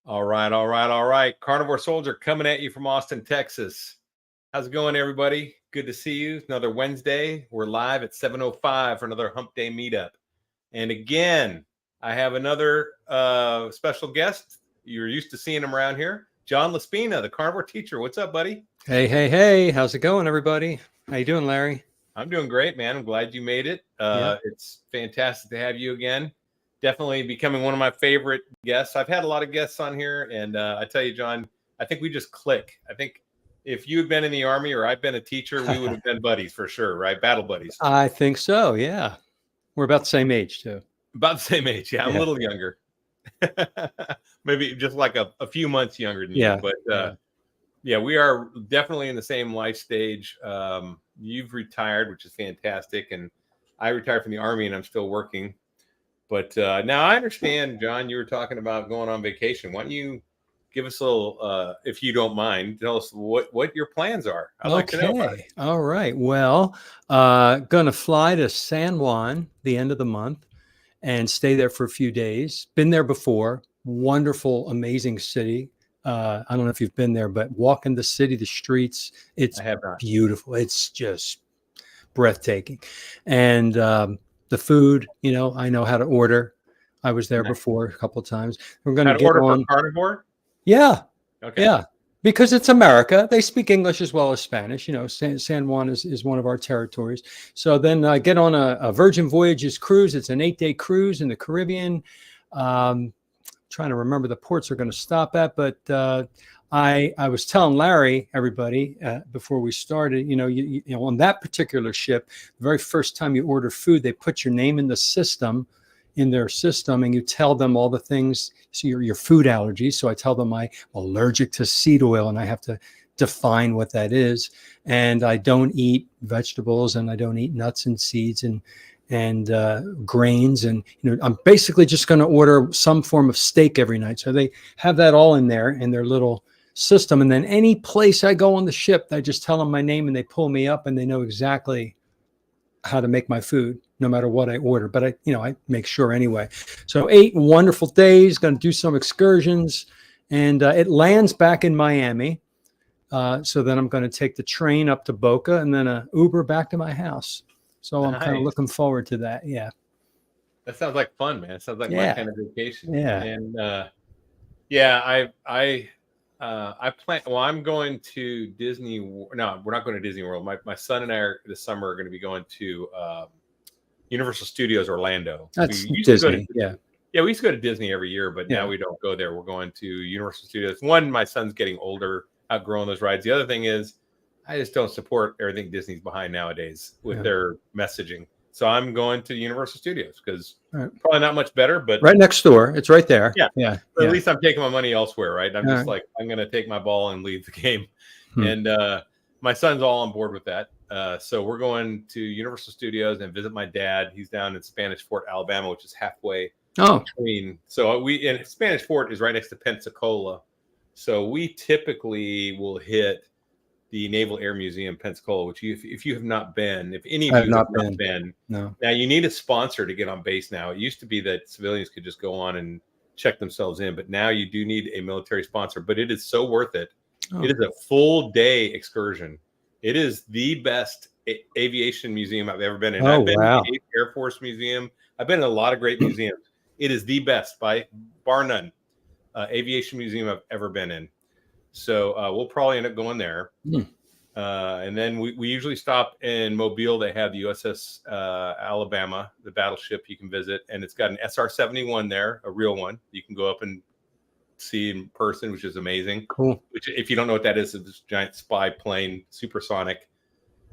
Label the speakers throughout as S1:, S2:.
S1: All right, all right, all right. Carnivore Soldier coming at you from Austin, Texas. How's it going, everybody? Good to see you. Another Wednesday. We're live at 7:05 for another Hump Day meetup. And again, I have another special guest. You're used to seeing him around here. John Laspina, the carnivore teacher. What's up, buddy?
S2: Hey, hey, hey. How's it going, everybody? How you doing, Larry?
S1: I'm doing great, man. I'm glad you made it. It's fantastic to have you again. Definitely becoming one of my favorite guests. I've had a lot of guests on here, and I tell you, John, I think we just click. I think if you had been in the Army or I've been a teacher, we would have been buddies for sure, right? Battle buddies.
S2: I think so, yeah. We're about the same age, too.
S1: About the same age, yeah. I'm a little younger. Maybe just like a few months younger than you. But yeah, we are definitely in the same life stage. You've retired, which is fantastic, and I retired from the Army, and I'm still working. But now I understand, John, you were talking about going on vacation. Why don't you give us a little, if you don't mind, tell us what your plans are. I'd like to know about it.
S2: All right. Well, going to fly to San Juan the end of the month and stay there for a few days. Been there before. Wonderful, amazing city. I don't know if you've been there, but walking the city, the streets, it's beautiful. It's just breathtaking. And the food, I know how to order. I was there before a couple of times. We're going to get
S1: order
S2: on
S1: for Carnivore.
S2: Yeah.
S1: Okay.
S2: Yeah. Because it's America. They speak English as well as Spanish. San Juan is one of our territories. So then get on a Virgin Voyages cruise. It's an 8-day cruise in the Caribbean. Trying to remember the ports we're going to stop at, but I was telling Larry, everybody, before we started, on that particular ship, the very first time you order food, they put your name in their system, and you tell them all the things, so your food allergies. So I tell them I'm allergic to seed oil, and I have to define what that is. And I don't eat vegetables, and I don't eat nuts and seeds and grains. And, I'm basically just going to order some form of steak every night. So they have that all in there in their little system. And then any place I go on the ship, I just tell them my name and they pull me up and they know exactly how to make my food, no matter what I order. But I make sure anyway. So 8 wonderful days, going to do some excursions, and it lands back in Miami. So then I'm going to take the train up to Boca and then an Uber back to my house. So I'm kind of looking forward to that. Yeah.
S1: That sounds like fun, man. It sounds like my kind of vacation.
S2: Yeah.
S1: And I plan. Well, I'm going to Disney. No, we're not going to Disney World. My son and I this summer are going to be going to Universal Studios Orlando.
S2: That's Disney. Yeah,
S1: we used to go to Disney every year, but now we don't go there. We're going to Universal Studios. One, my son's getting older, outgrowing those rides. The other thing is, I just don't support everything Disney's behind nowadays with their messaging. So I'm going to Universal Studios because probably not much better, but
S2: right next door. It's right there.
S1: Yeah. But at least I'm taking my money elsewhere, right? I'm just like, I'm going to take my ball and leave the game. And my son's all on board with that. So we're going to Universal Studios and visit my dad. He's down in Spanish Fort, Alabama, which is halfway between. So and Spanish Fort is right next to Pensacola. So we typically will hit the Naval Air Museum, Pensacola, which if you have not been, if any of you have not been,
S2: no.
S1: Now you need a sponsor to get on base now. It used to be that civilians could just go on and check themselves in, but now you do need a military sponsor, but it is so worth it. It is a full day excursion. It is the best aviation museum I've ever been in. I've been to the Air Force Museum. I've been in a lot of great museums. It is the best by bar none aviation museum I've ever been in. So we'll probably end up going there. And then we usually stop in Mobile. They have the USS Alabama, the battleship you can visit. And it's got an SR-71 there, a real one. You can go up and see in person, which is amazing.
S2: Cool. Which,
S1: if you don't know what that is, it's this giant spy plane, supersonic,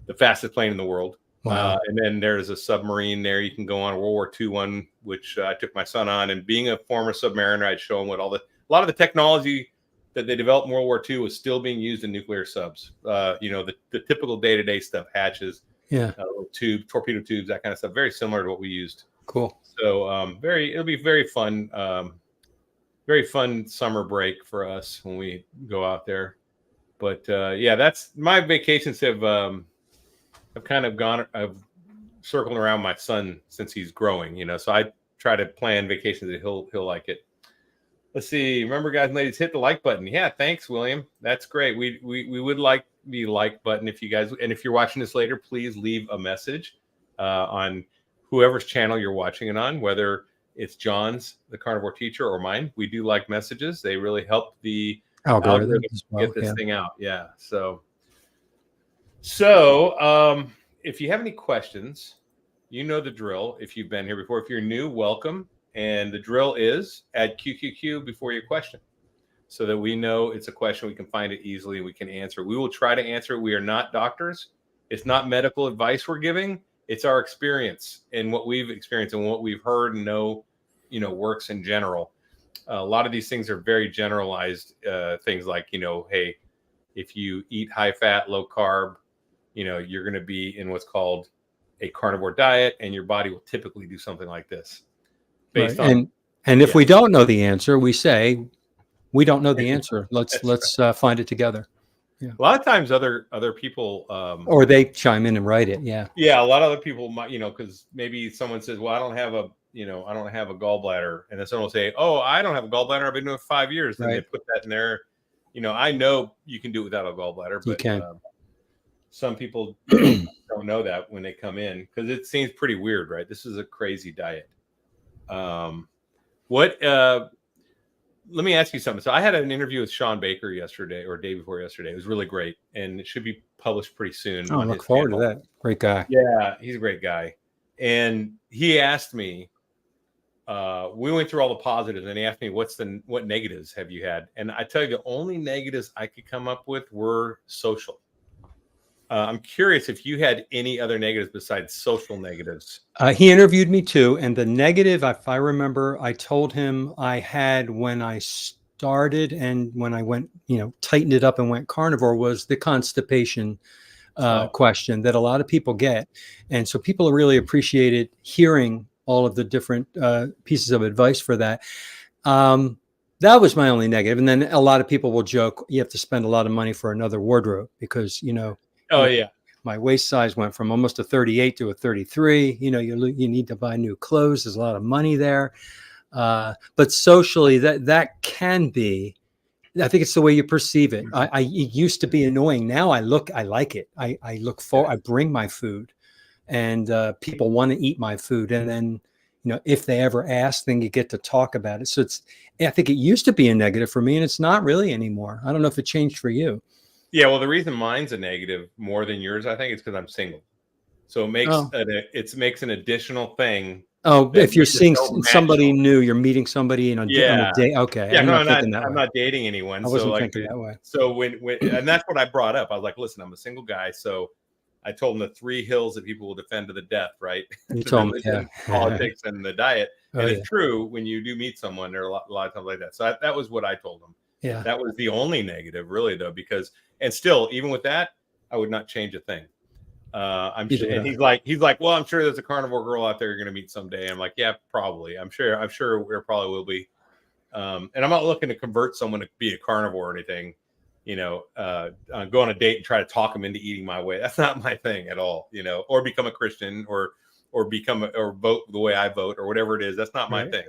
S1: the fastest plane in the world.
S2: Wow.
S1: And then there's a submarine there. You can go on, a World War II one, which I took my son on. And being a former submariner, I'd show him what a lot of the technology that they developed in World War II was still being used in nuclear subs. The typical day-to-day stuff, hatches, torpedo tubes, that kind of stuff. Very similar to what we used.
S2: Cool.
S1: So it'll be very fun summer break for us when we go out there. But that's my vacations have kind of I've circled around my son since he's growing, so I try to plan vacations that he'll like it. Let's see. Remember, guys and ladies, hit the like button. Yeah, thanks, William. That's great. We would like the like button if you guys, and if you're watching this later, please leave a message on whoever's channel you're watching it on, whether it's John's, the Carnivore Teacher, or mine. We do like messages. They really help the algorithm get this thing out. Yeah. So if you have any questions, you know the drill. If you've been here before, if you're new, welcome. And the drill is add QQQ before your question so that we know it's a question. We can find it easily and we can answer. We will try to answer it. We are not doctors. It's not medical advice we're giving. It's our experience and what we've experienced and what we've heard and know, works in general. A lot of these things are very generalized things like, hey, if you eat high fat, low carb, you're going to be in what's called a carnivore diet and your body will typically do something like this.
S2: Based on, and if we don't know the answer, we say we don't know the answer. Let's find it together. Yeah. A
S1: lot of times other people
S2: or they chime in and write it. Yeah.
S1: Yeah. A lot of other people might, because maybe someone says, well, I don't have a gallbladder. And then someone will say, oh, I don't have a gallbladder. I've been doing it for 5 years. And they put that in there. I know you can do it without a gallbladder, but
S2: you can.
S1: Some people don't know that when they come in because it seems pretty weird, right? This is a crazy diet. Let me ask you something. So I had an interview with Sean Baker yesterday or day before yesterday. It was really great and it should be published pretty soon.
S2: Oh, I look forward to that. Great guy.
S1: Yeah, he's a great guy. And he asked me, we went through all the positives and he asked me, what negatives have you had? And I tell you, the only negatives I could come up with were social. I'm curious if you had any other negatives besides social negatives.
S2: He interviewed me too. And the negative, if I remember, I told him I had when I started and when I went, tightened it up and went carnivore was the constipation question that a lot of people get. And so people really appreciated hearing all of the different pieces of advice for that. That was my only negative. And then a lot of people will joke, you have to spend a lot of money for another wardrobe because,
S1: oh yeah,
S2: my waist size went from almost a 38 to a 33. You need to buy new clothes. There's a lot of money there. But socially, that can be. I think it's the way you perceive it. It used to be annoying. Now I like it. I look forward. I bring my food, and people want to eat my food. And then, if they ever ask, then you get to talk about it. So I think it used to be a negative for me, and it's not really anymore. I don't know if it changed for you.
S1: Yeah, well, the reason mine's a negative more than yours, I think, is because I'm single. So it makes an additional thing.
S2: Oh, if you're seeing somebody new, you're meeting somebody on a date. Okay.
S1: Yeah, I'm not dating anyone.
S2: I wasn't thinking that way.
S1: So when and that's what I brought up. I was like, listen, I'm a single guy. So I told him the 3 hills that people will defend to the death, right?
S2: You told me, yeah.
S1: Politics and the diet. And it's true when you do meet someone, there are a lot of times like that. So that was what I told him.
S2: Yeah.
S1: That was the only negative, really, though, because and still, even with that, I would not change a thing. I'm sure, and he's like, well, I'm sure there's a carnivore girl out there you're going to meet someday. I'm like, yeah, probably. I'm sure there probably will be. And I'm not looking to convert someone to be a carnivore or anything. Go on a date and try to talk them into eating my way. That's not my thing at all. Or become a Christian or vote the way I vote or whatever it is. That's not my thing.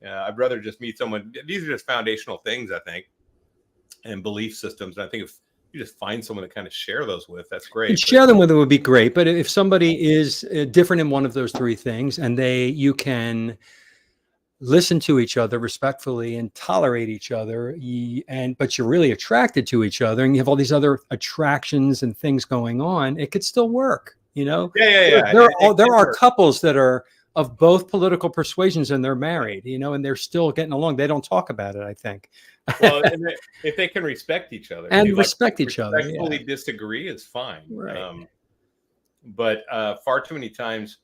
S1: I'd rather just meet someone. These are just foundational things, I think, and belief systems. And I think if you just find someone to kind of share those with, that's great.
S2: And share them with it would be great. But if somebody is different in one of those 3 things, and you can listen to each other respectfully and tolerate each other, but you're really attracted to each other, and you have all these other attractions and things going on, it could still work.
S1: Yeah.
S2: There are couples that are of both political persuasions and they're married, and they're still getting along. They don't talk about it, I think.
S1: Well, if they can respect each other
S2: and respect each other,
S1: respectfully disagree is fine.
S2: Right.
S1: But far too many times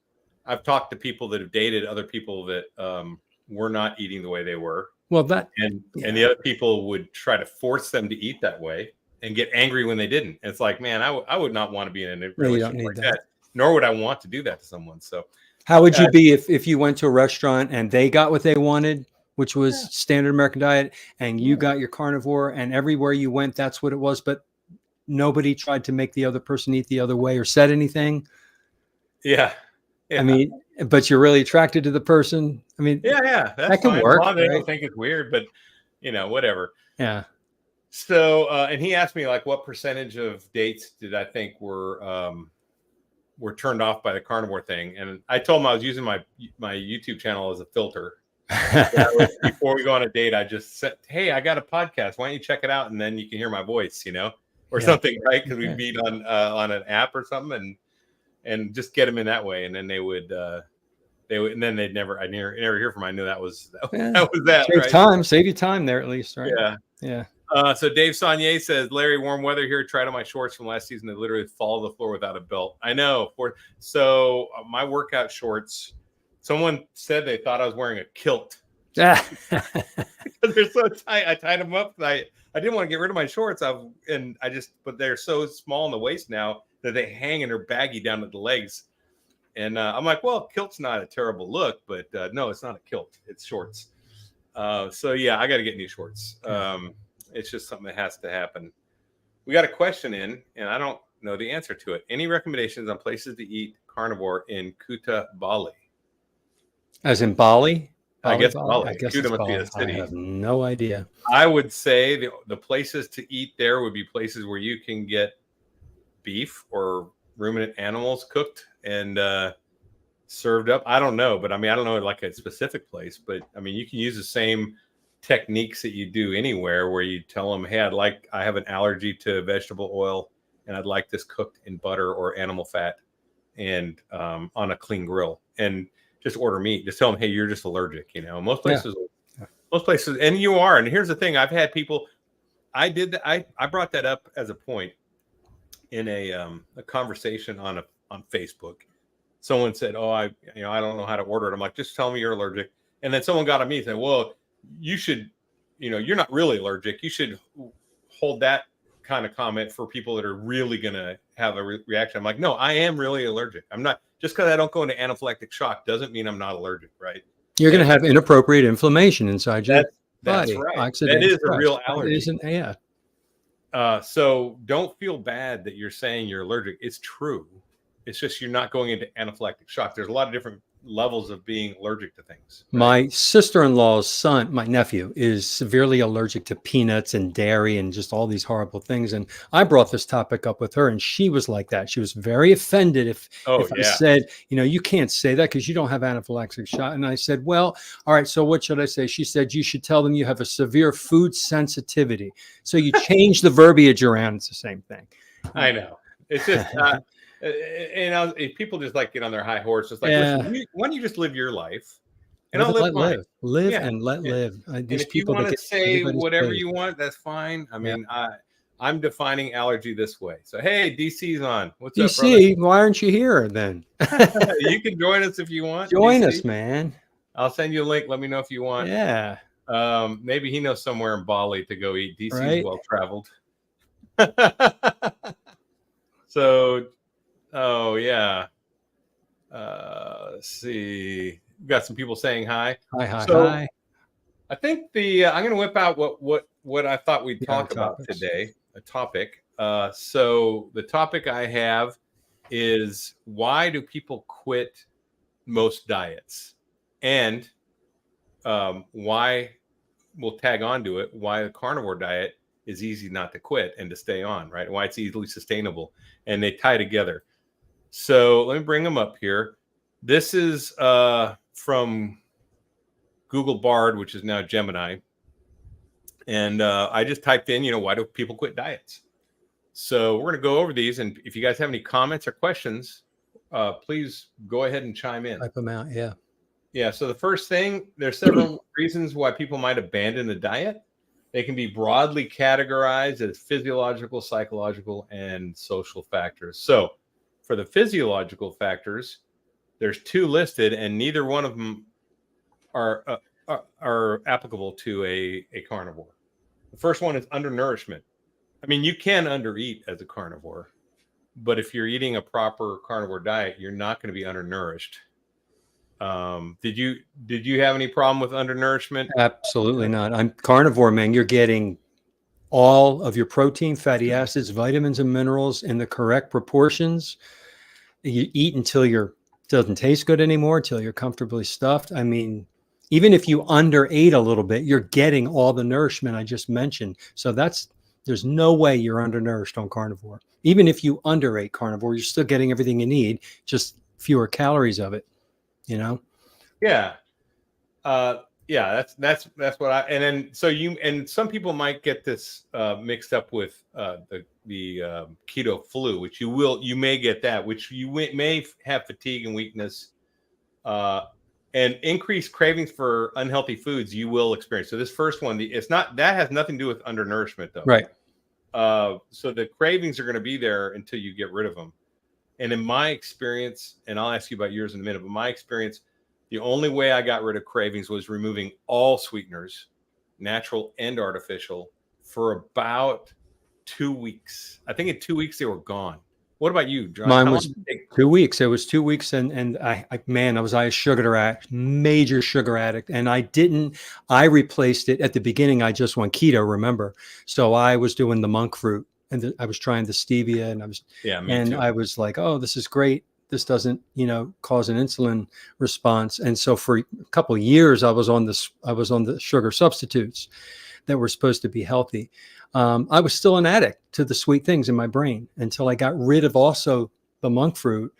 S1: I've talked to people that have dated other people that were not eating the way they were.
S2: Well,
S1: and the other people would try to force them to eat that way and get angry when they didn't. And it's like, man, I would not want to be in a relationship like that. Nor would I want to do that to someone. So
S2: how would you be if you went to a restaurant and they got what they wanted, which was standard American diet, and you got your carnivore, and everywhere you went, that's what it was, but nobody tried to make the other person eat the other way or said anything?
S1: Yeah.
S2: I mean, but you're really attracted to the person. I mean,
S1: Yeah, that's
S2: that can
S1: fine.
S2: work.
S1: As long as they
S2: Right?
S1: don't think it's weird, but whatever.
S2: Yeah.
S1: So, and he asked me like, what percentage of dates did I think were turned off by the carnivore thing? And I told him I was using my YouTube channel as a filter. Before we go on a date, I just said, "Hey, I got a podcast. Why don't you check it out, and then you can hear my voice, or something, right? Because we meet on an app or something, and just get them in that way, and then they would, and then I never hear from them. I knew that was that.
S2: Save
S1: right?
S2: time, save you time there at least, right?
S1: Yeah.
S2: Yeah.
S1: So Dave Saunier says, Larry, warm weather here. Tried on my shorts from last season. They literally fall to the floor without a belt. I know. So my workout shorts, someone said they thought I was wearing a kilt. Because they're so tight. I tied them up. I didn't want to get rid of my shorts. But they're so small in the waist now that they hang and they're baggy down at the legs. And I'm like, well, kilt's not a terrible look, but no, it's not a kilt. It's shorts. So yeah, I got to get new shorts. It's just something that has to happen. We got a question in, and I don't know the answer to it. Any recommendations on places to eat carnivore in Kuta, Bali?
S2: As in Bali?
S1: I guess
S2: Bali?
S1: Bali.
S2: I guess
S1: Kuta
S2: it's
S1: must be
S2: Bali.
S1: a city.
S2: I have no idea.
S1: I would say the places to eat there would be places where you can get beef or ruminant animals cooked and served up. I don't know, but I don't know like a specific place, but you can use the same techniques that you do anywhere where you tell them, hey, I have an allergy to vegetable oil and I'd like this cooked in butter or animal fat and on a clean grill, and just order meat. Just tell them, hey, you're just allergic. Most places, and you are. And here's the thing: I've had people. I did that. I brought that up as a point in a conversation on Facebook. Someone said, "Oh, I don't know how to order it." I'm like, just tell me you're allergic. And then someone got on me and said, "Well, you should, you're not really allergic. You should hold that kind of comment for people that are really going to have a reaction." I'm like, no, I am really allergic. I'm not, just because I don't go into anaphylactic shock doesn't mean I'm not allergic, right?
S2: You're going to have inappropriate inflammation inside your body.
S1: That's right. That is a real allergy. So don't feel bad that you're saying you're allergic. It's true. It's just you're not going into anaphylactic shock. There's a lot of different levels of being allergic to things. Right?
S2: My sister-in-law's son, my nephew, is severely allergic to peanuts and dairy and just all these horrible things. And I brought this topic up with her, and she was like that. She was very offended if I said, you can't say that because you don't have anaphylactic shock. And I said, well, all right, so what should I say? She said, you should tell them you have a severe food sensitivity. So you change the verbiage around. It's the same thing.
S1: I know. It's just... if people just get on their high horse, just listen, why don't you just live your life and I'll live mine.
S2: Live and let live.
S1: And if you want to say whatever you want, that's fine. I'm defining allergy this way. So, hey, DC's on. What's up, brother?
S2: DC, why aren't you here then?
S1: You can join us if you want.
S2: Join us, man.
S1: I'll send you a link. Let me know if you want.
S2: Yeah.
S1: Maybe he knows somewhere in Bali to go eat. DC's well traveled. So, oh yeah. Let's see. We got some people saying hi.
S2: Hi.
S1: I think I'm going to whip out what I thought we'd talk about today. A topic. So the topic I have is, why do people quit most diets, and why we'll tag on to it. Why the carnivore diet is easy not to quit and to stay on, right? Why it's easily sustainable, and they tie together. So let me bring them up here. This is from Google Bard, which is now Gemini. And I just typed in, why do people quit diets? So we're going to go over these. And if you guys have any comments or questions, please go ahead and chime in.
S2: Type them out, yeah.
S1: Yeah, so the first thing, there's several reasons why people might abandon a diet. They can be broadly categorized as physiological, psychological, and social factors. So for the physiological factors, there's two listed, and neither one of them are applicable to a carnivore. The first one is undernourishment. You can undereat as a carnivore, but if you're eating a proper carnivore diet, you're not going to be undernourished. Did you have any problem with undernourishment?
S2: Absolutely not. I'm carnivore, man. You're getting all of your protein, fatty acids, vitamins, and minerals in the correct proportions. You eat until you're doesn't taste good anymore till you're comfortably stuffed. I mean, even if you underate a little bit, you're getting all the nourishment I just mentioned. So there's no way you're undernourished on carnivore. Even if you underate carnivore, you're still getting everything you need, just fewer calories of it, you know?
S1: Yeah. Yeah, that's what I, and then so and some people might get this mixed up with the keto flu, which you may get that, which you may have fatigue and weakness, and increased cravings for unhealthy foods you will experience. So this first one, that has nothing to do with undernourishment though.
S2: Right.
S1: So the cravings are going to be there until you get rid of them. And in my experience, and I'll ask you about yours in a minute, but my experience, the only way I got rid of cravings was removing all sweeteners, natural and artificial, for about 2 weeks. I think in 2 weeks they were gone. What about you, John?
S2: Mine was 2 weeks. It was 2 weeks, and I was a sugar addict, major sugar addict, and I replaced it at the beginning. I just went keto, remember? So I was doing the monk fruit, and I was trying the stevia, and I was like, oh, this is great. This doesn't, cause an insulin response. And so for a couple of years, I was on the sugar substitutes that were supposed to be healthy. I was still an addict to the sweet things in my brain until I got rid of also the monk fruit.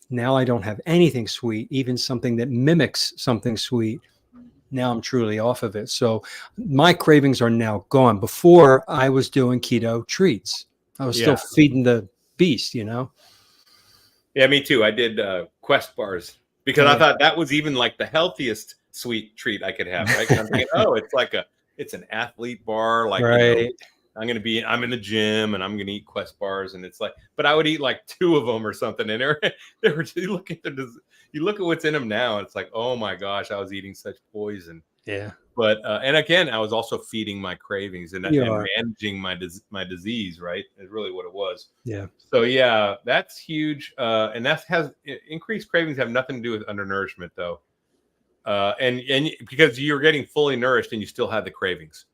S2: Now I don't have anything sweet, even something that mimics something sweet. Now I'm truly off of it. So my cravings are now gone. Before I was doing keto treats. I was still feeding the beast,
S1: Yeah, me too. I did Quest bars because I thought that was even like the healthiest sweet treat I could have. Right? I'm thinking, it's an athlete bar. Like,
S2: right.
S1: I'm in the gym and I'm going to eat Quest bars. And it's like, but I would eat like 2 of them or something. And they were you look at what's in them now. And it's like, oh my gosh, I was eating such poison.
S2: Yeah.
S1: But, and again, I was also feeding my cravings and managing my disease, right? Is really what it was.
S2: Yeah.
S1: So yeah, that's huge. And increased cravings have nothing to do with undernourishment though. And because you're getting fully nourished and you still have the cravings.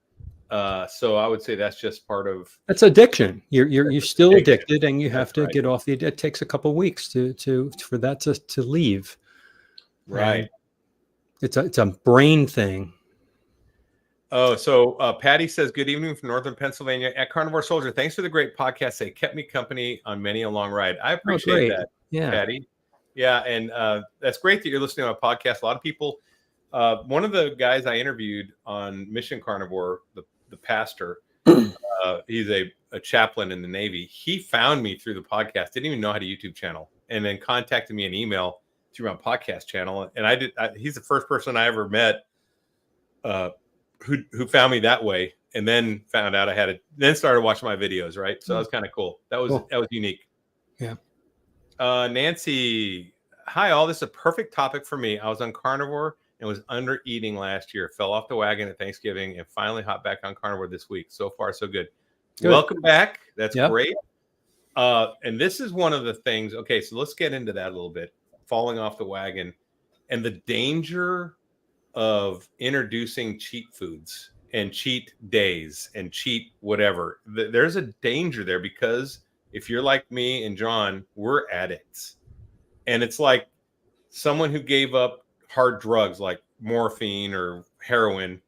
S1: So I would say that's just part of.
S2: That's addiction. You're still addicted, and you have to get off it takes a couple of weeks for that to leave.
S1: Right.
S2: And it's a brain thing.
S1: Oh, so Patty says, good evening from Northern Pennsylvania at Carnivore Soldier. Thanks for the great podcast. They kept me company on many a long ride. I appreciate that, Patty. Yeah, and that's great that you're listening to a podcast. A lot of people, one of the guys I interviewed on Mission Carnivore, the pastor, he's a chaplain in the Navy. He found me through the podcast, didn't even know I had a YouTube channel, and then contacted me an email through my podcast channel. And he's the first person I ever met who found me that way, and then found out then started watching my videos, right? So that was kind of cool. That was unique.
S2: Yeah.
S1: Nancy, hi all. This is a perfect topic for me. I was on carnivore and was under eating last year. Fell off the wagon at Thanksgiving and finally hopped back on carnivore this week. So far, so good. Welcome back. That's great. And this is one of the things. Okay, so let's get into that a little bit. Falling off the wagon and the danger of introducing cheat foods and cheat days and cheat whatever. There's a danger there because if you're like me and John, we're addicts. And it's like someone who gave up hard drugs like morphine or heroin,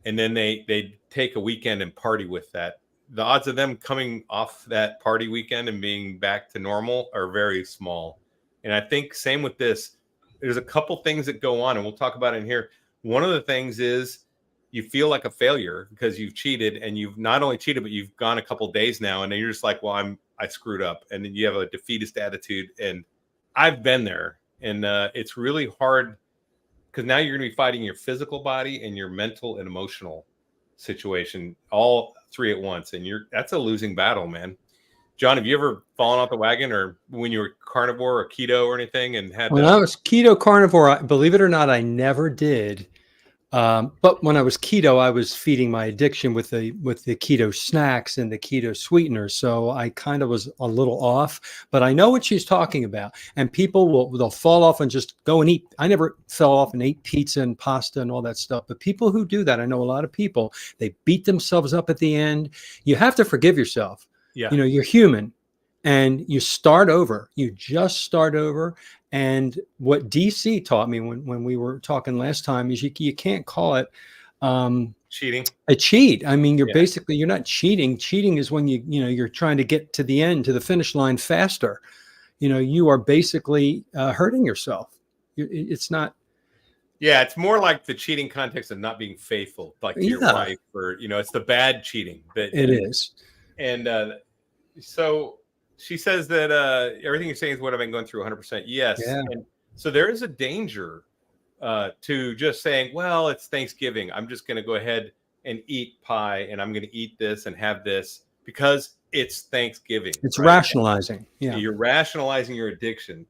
S1: and then they take a weekend and party with that. The odds of them coming off that party weekend and being back to normal are very small. And I think same with this. There's a couple things that go on, and we'll talk about it in here. One of the things is you feel like a failure because you've cheated, and you've not only cheated, but you've gone a couple days now, and then you're just like, well, I screwed up. And then you have a defeatist attitude. And I've been there, and it's really hard because now you're going to be fighting your physical body and your mental and emotional situation, all 3 at once. And that's a losing battle, man. John, have you ever fallen off the wagon, or when you were carnivore or keto or anything, and had?
S2: When I was keto carnivore, believe it or not, I never did. But when I was keto, I was feeding my addiction with the keto snacks and the keto sweeteners. So I kind of was a little off, but I know what she's talking about. And people they'll fall off and just go and eat. I never fell off and ate pizza and pasta and all that stuff. But people who do that, I know a lot of people, they beat themselves up at the end. You have to forgive yourself. Yeah. You're human, and you start over. You just start over. And what DC taught me when we were talking last time is you can't call it
S1: cheating.
S2: A cheat. I mean, you're not cheating. Cheating is when you're trying to get to the end, to the finish line faster. You are basically hurting yourself. It's not.
S1: Yeah, it's more like the cheating context of not being faithful, like to your wife, or it's the bad cheating.
S2: It is.
S1: And so she says that everything you're saying is what I've been going through 100%. Yes.
S2: Yeah.
S1: And so there is a danger to just saying, well, it's Thanksgiving, I'm just going to go ahead and eat pie, and I'm going to eat this and have this because it's Thanksgiving.
S2: It's rationalizing. Yeah.
S1: You're rationalizing your addiction.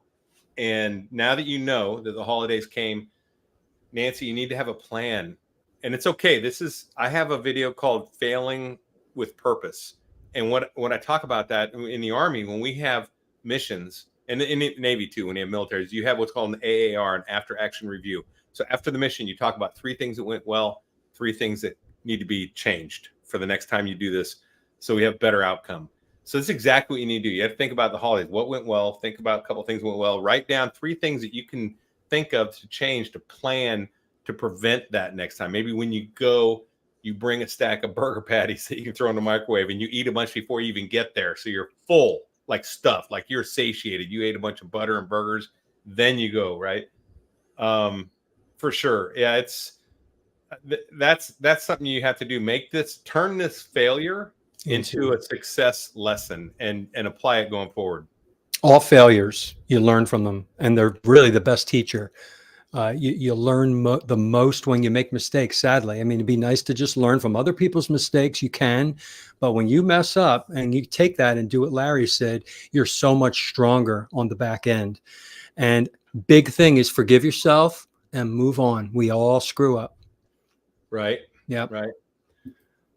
S1: And now that you know that the holidays came, Nancy, you need to have a plan. And it's okay. I have a video called Failing with Purpose. And when I talk about that in the Army, when we have missions, and in the Navy too, when you have militaries, you have what's called an AAR, an after action review. So after the mission, you talk about 3 things that went well, 3 things that need to be changed for the next time you do this, so we have better outcome. So that's exactly what you need to do. You have to think about the holidays. What went well? Think about a couple of things that went well. Write down 3 things that you can think of to change, to plan, to prevent that next time. Maybe when you go, you bring a stack of burger patties that you can throw in the microwave, and you eat a bunch before you even get there. So you're full, like stuffed, like you're satiated. You ate a bunch of butter and burgers, then you go, right? For sure. Yeah, that's something you have to do. Turn this failure into a success lesson and apply it going forward.
S2: All failures, you learn from them, and they're really the best teacher. You learn the most when you make mistakes, sadly. I mean, it'd be nice to just learn from other people's mistakes. You can, but when you mess up and you take that and do what Larry said, you're so much stronger on the back end. And big thing is forgive yourself and move on. We all screw up.
S1: Right.
S2: Yeah.
S1: Right.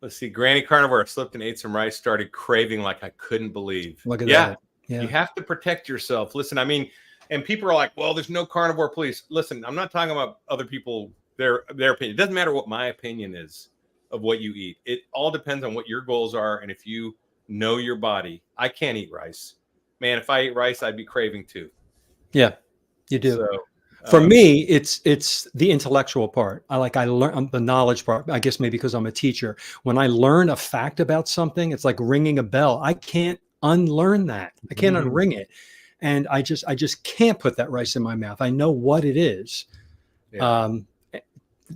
S1: Let's see. Granny Carnivore slipped and ate some rice, started craving like I couldn't believe.
S2: Look at that.
S1: Yeah. You have to protect yourself. Listen, I mean, and people are like, well, there's no carnivore police. Listen, I'm not talking about other people, their opinion. It doesn't matter what my opinion is of what you eat. It all depends on what your goals are. And if you know your body, I can't eat rice. Man, if I ate rice, I'd be craving too.
S2: Yeah, you do.
S1: So,
S2: for me, it's the intellectual part. I learn the knowledge part, I guess maybe because I'm a teacher. When I learn a fact about something, it's like ringing a bell. I can't unlearn that. I can't unring it. And I just can't put that rice in my mouth. I know what it is. Yeah.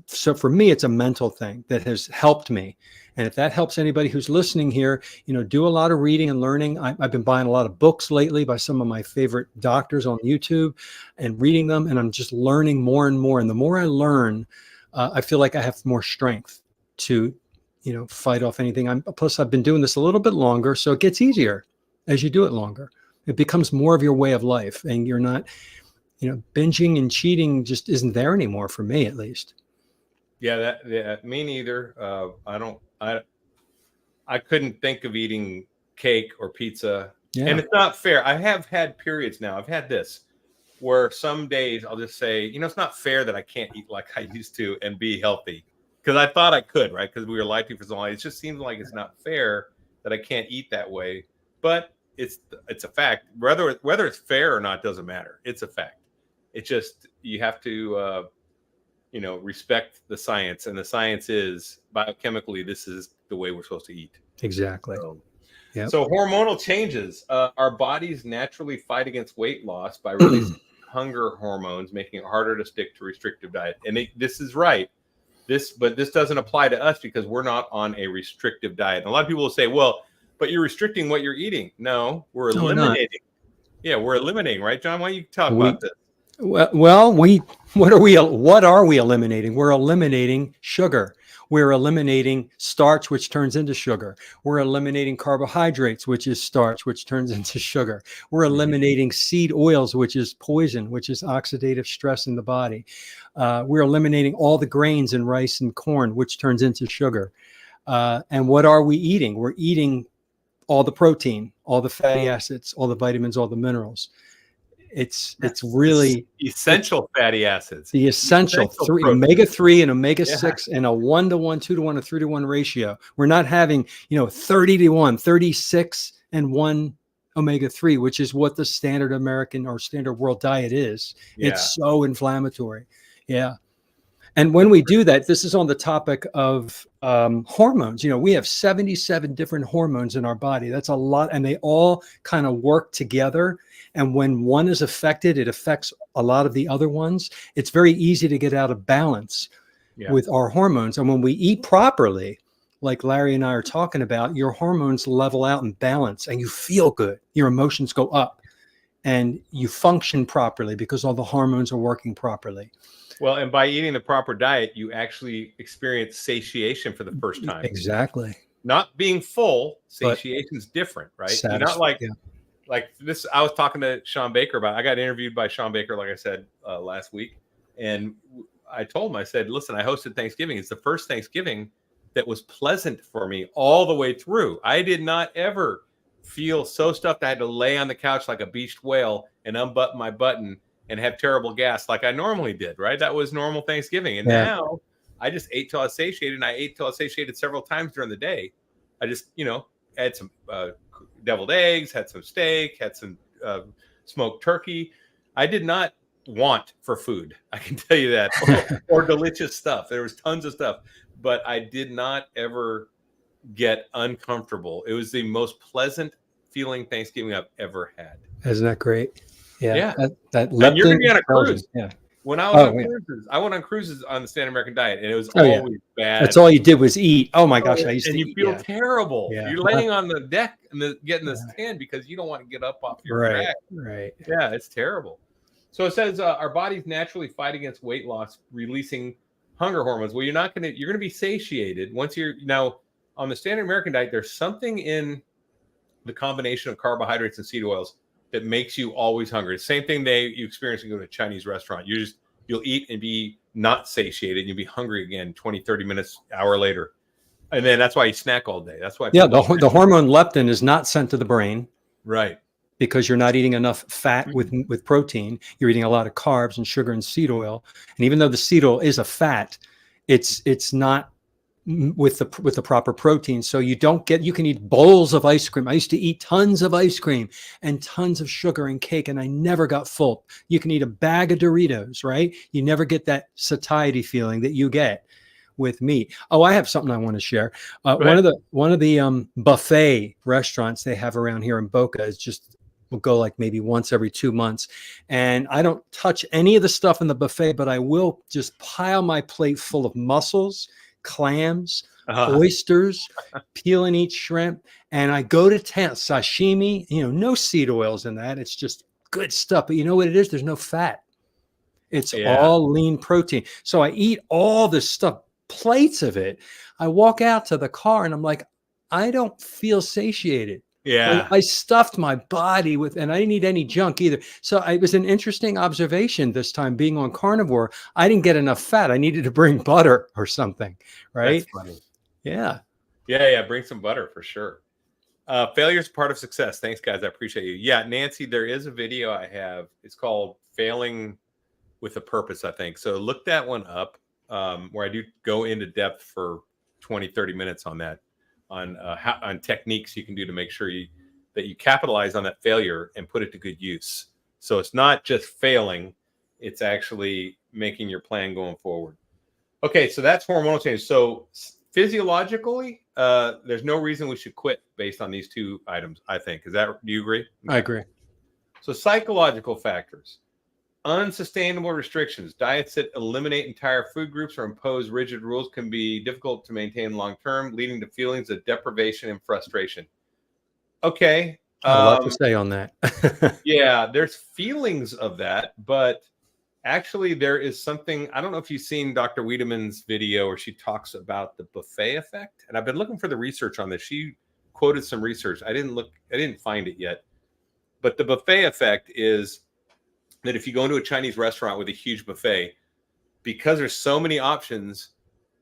S2: So for me, it's a mental thing that has helped me. And if that helps anybody who's listening here, do a lot of reading and learning. I've been buying a lot of books lately by some of my favorite doctors on YouTube and reading them. And I'm just learning more and more. And the more I learn, I feel like I have more strength to, fight off anything. Plus, I've been doing this a little bit longer, so it gets easier as you do it longer. It becomes more of your way of life, and you're not, binging and cheating just isn't there anymore for me, at least.
S1: Yeah, me neither. I couldn't think of eating cake or pizza. Yeah. And it's not fair. I have had periods now. I've had this where some days I'll just say, it's not fair that I can't eat like I used to and be healthy, because I thought I could, right? Because we were lifting for so long. It just seems like it's not fair that I can't eat that way. But it's a fact. Whether it's fair or not doesn't matter. It's a fact. It just, you have to respect the science, and the science is biochemically this is the way we're supposed to eat.
S2: Exactly.
S1: So hormonal changes. Our bodies naturally fight against weight loss by releasing hunger hormones, making it harder to stick to restrictive diet. And this is right. But this doesn't apply to us because we're not on a restrictive diet. And a lot of people will say, well, but you're restricting what you're eating. No, we're eliminating. Yeah, we're eliminating, right, John? Why don't you talk about this?
S2: Well, what are we eliminating? We're eliminating sugar. We're eliminating starch, which turns into sugar. We're eliminating carbohydrates, which is starch, which turns into sugar. We're eliminating seed oils, which is poison, which is oxidative stress in the body. We're eliminating all the grains in rice and corn, which turns into sugar. And what are we eating? We're eating all the protein, all the fatty acids, all the vitamins, all the minerals. It's really
S1: essential fatty acids.
S2: The essential omega-3 and omega-6 in a 1-to-1, 2-to-1, or 3-to-1 ratio. We're not having 30-to-1, 36 and 1 omega-3, which is what the standard American or standard world diet is.
S1: Yeah.
S2: It's so inflammatory. Yeah. And when we do that, this is on the topic of hormones. You know, we have 77 different hormones in our body. That's a lot. And they all kind of work together. And when one is affected, it affects a lot of the other ones. It's very easy to get out of balance with our hormones. And when we eat properly, like Larry and I are talking about, your hormones level out and balance, and you feel good. Your emotions go up and you function properly because all the hormones are working properly.
S1: Well, and by eating the proper diet, you actually experience satiation for the first time.
S2: Exactly.
S1: Not being full, satiation is different, right? You're not like this. I was talking to Sean Baker about, I got interviewed by Sean Baker, like I said, last week. And I told him, I said, listen, I hosted Thanksgiving. It's the first Thanksgiving that was pleasant for me all the way through. I did not ever feel so stuffed I had to lay on the couch like a beached whale and unbutton my button and have terrible gas like I normally did, right? That was normal Thanksgiving. And now I just ate till I was satiated, and I ate till I was satiated several times during the day. I just, you know, had some deviled eggs, had some steak, had some smoked turkey. I did not want for food, I can tell you that, or delicious stuff. There was tons of stuff, but I did not ever get uncomfortable. It was the most pleasant feeling Thanksgiving I've ever had.
S2: Isn't that great? Yeah. That
S1: and you're gonna be on a cruise.
S2: Yeah.
S1: When I was on cruises, I went on cruises on the standard American diet, and it was always bad.
S2: That's all you did was eat. Oh my gosh, I used to
S1: and you
S2: eat,
S1: feel terrible.
S2: Yeah.
S1: You're laying on the deck and getting this tan because you don't want to get up off your back.
S2: Right.
S1: Yeah, it's terrible. So it says our bodies naturally fight against weight loss, releasing hunger hormones. Well, you're gonna be satiated once you're now on the standard American diet. There's something in the combination of carbohydrates and seed oils that makes you always hungry. Same thing you experience when you go to a Chinese restaurant. You'll eat and be not satiated. And you'll be hungry again 20, 30 minutes, hour later. And then that's why you snack all day. That's why.
S2: Yeah, the hormone leptin is not sent to the brain.
S1: Right.
S2: Because you're not eating enough fat with protein. You're eating a lot of carbs and sugar and seed oil. And even though the seed oil is a fat, it's not with the proper protein. So you can eat bowls of ice cream. I used to eat tons of ice cream and tons of sugar and cake, and I never got full. You can eat a bag of Doritos, right? You never get that satiety feeling that you get with meat. Oh, I have something I want to share. One of the buffet restaurants they have around here in Boca is just, we'll go like maybe once every 2 months. And I don't touch any of the stuff in the buffet, but I will just pile my plate full of mussels, clams, oysters, peel and eat shrimp. And I go to sashimi, no seed oils in that. It's just good stuff. But you know what it is? There's no fat. It's all lean protein. So I eat all this stuff, plates of it. I walk out to the car and I'm like, I don't feel satiated.
S1: Yeah.
S2: I stuffed my body and I didn't eat any junk either. So it was an interesting observation this time being on carnivore. I didn't get enough fat. I needed to bring butter or something. Right.
S1: That's funny.
S2: Yeah.
S1: Yeah. Bring some butter for sure. Failure is part of success. Thanks, guys. I appreciate you. Yeah, Nancy, there is a video I have. It's called Failing with a Purpose, I think. So look that one up, where I do go into depth for 20, 30 minutes on that. On techniques you can do to make sure that you capitalize on that failure and put it to good use. So it's not just failing, it's actually making your plan going forward. Okay, so that's hormonal change. So physiologically, there's no reason we should quit based on these two items, I think. Do you agree?
S2: I agree.
S1: So psychological factors. Unsustainable restrictions. Diets that eliminate entire food groups or impose rigid rules can be difficult to maintain long term, leading to feelings of deprivation and frustration. Okay.
S2: A lot to say on that.
S1: Yeah, there's feelings of that, but actually there is something. I don't know if you've seen Dr. Wiedemann's video where she talks about the buffet effect. And I've been looking for the research on this. She quoted some research. I didn't find it yet. But the buffet effect is that if you go into a Chinese restaurant with a huge buffet, because there's so many options,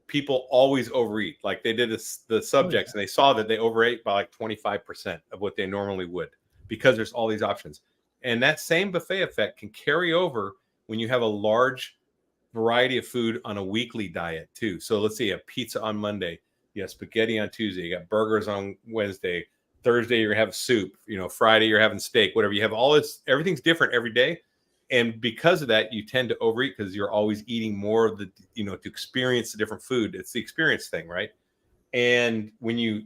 S1: people always overeat. Like they did the subjects and they saw that they overate by like 25% of what they normally would because there's all these options. And that same buffet effect can carry over when you have a large variety of food on a weekly diet too. So let's say you have pizza on Monday, you have spaghetti on Tuesday, you got burgers on Wednesday, Thursday you're having soup, Friday you're having steak, whatever. You have all this, everything's different every day. And because of that, you tend to overeat because you're always eating more of the, to experience the different food. It's the experience thing, right? And when you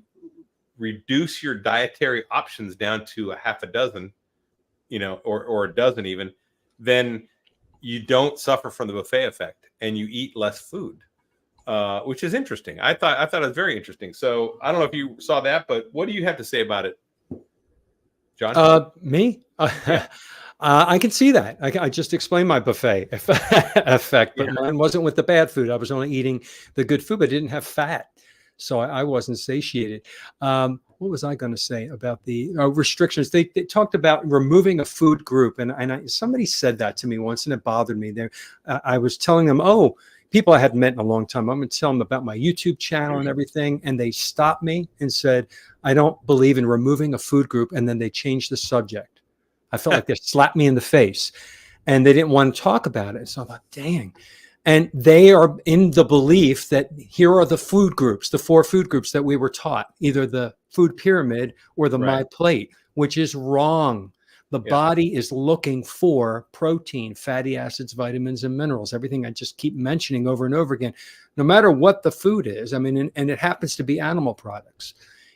S1: reduce your dietary options down to a half a dozen, or a dozen even, then you don't suffer from the buffet effect and you eat less food, which is interesting. I thought it was very interesting. So I don't know if you saw that, but what do you have to say about it, John?
S2: Me?
S1: Yeah.
S2: I can see that. I just explained my buffet effect, but mine wasn't with the bad food. I was only eating the good food, but it didn't have fat. So I wasn't satiated. What was I going to say about the restrictions? They talked about removing a food group. And somebody said that to me once, and it bothered me. I was telling them, people I hadn't met in a long time. I'm going to tell them about my YouTube channel and everything. And they stopped me and said, I don't believe in removing a food group. And then they changed the subject. I felt like they slapped me in the face and they didn't want to talk about it. So I thought, dang. And they are in the belief that here are the food groups, the 4 food groups that we were taught, either the food pyramid or the My Plate, which is wrong. The body is looking for protein, fatty acids, vitamins, and minerals, everything I just keep mentioning over and over again, no matter what the food is. I mean, and it happens to be animal products,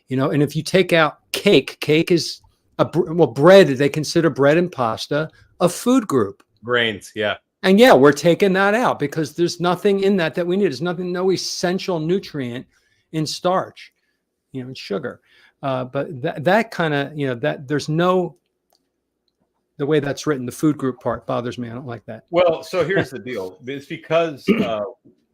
S2: and if you take out cake is bread, they consider bread and pasta a food group.
S1: Grains, yeah.
S2: And we're taking that out because there's nothing in that we need. There's no essential nutrient in starch, in sugar. But that kind of, that there's no, the way that's written, the food group part bothers me. I don't like that.
S1: Well, so here's the deal. It's because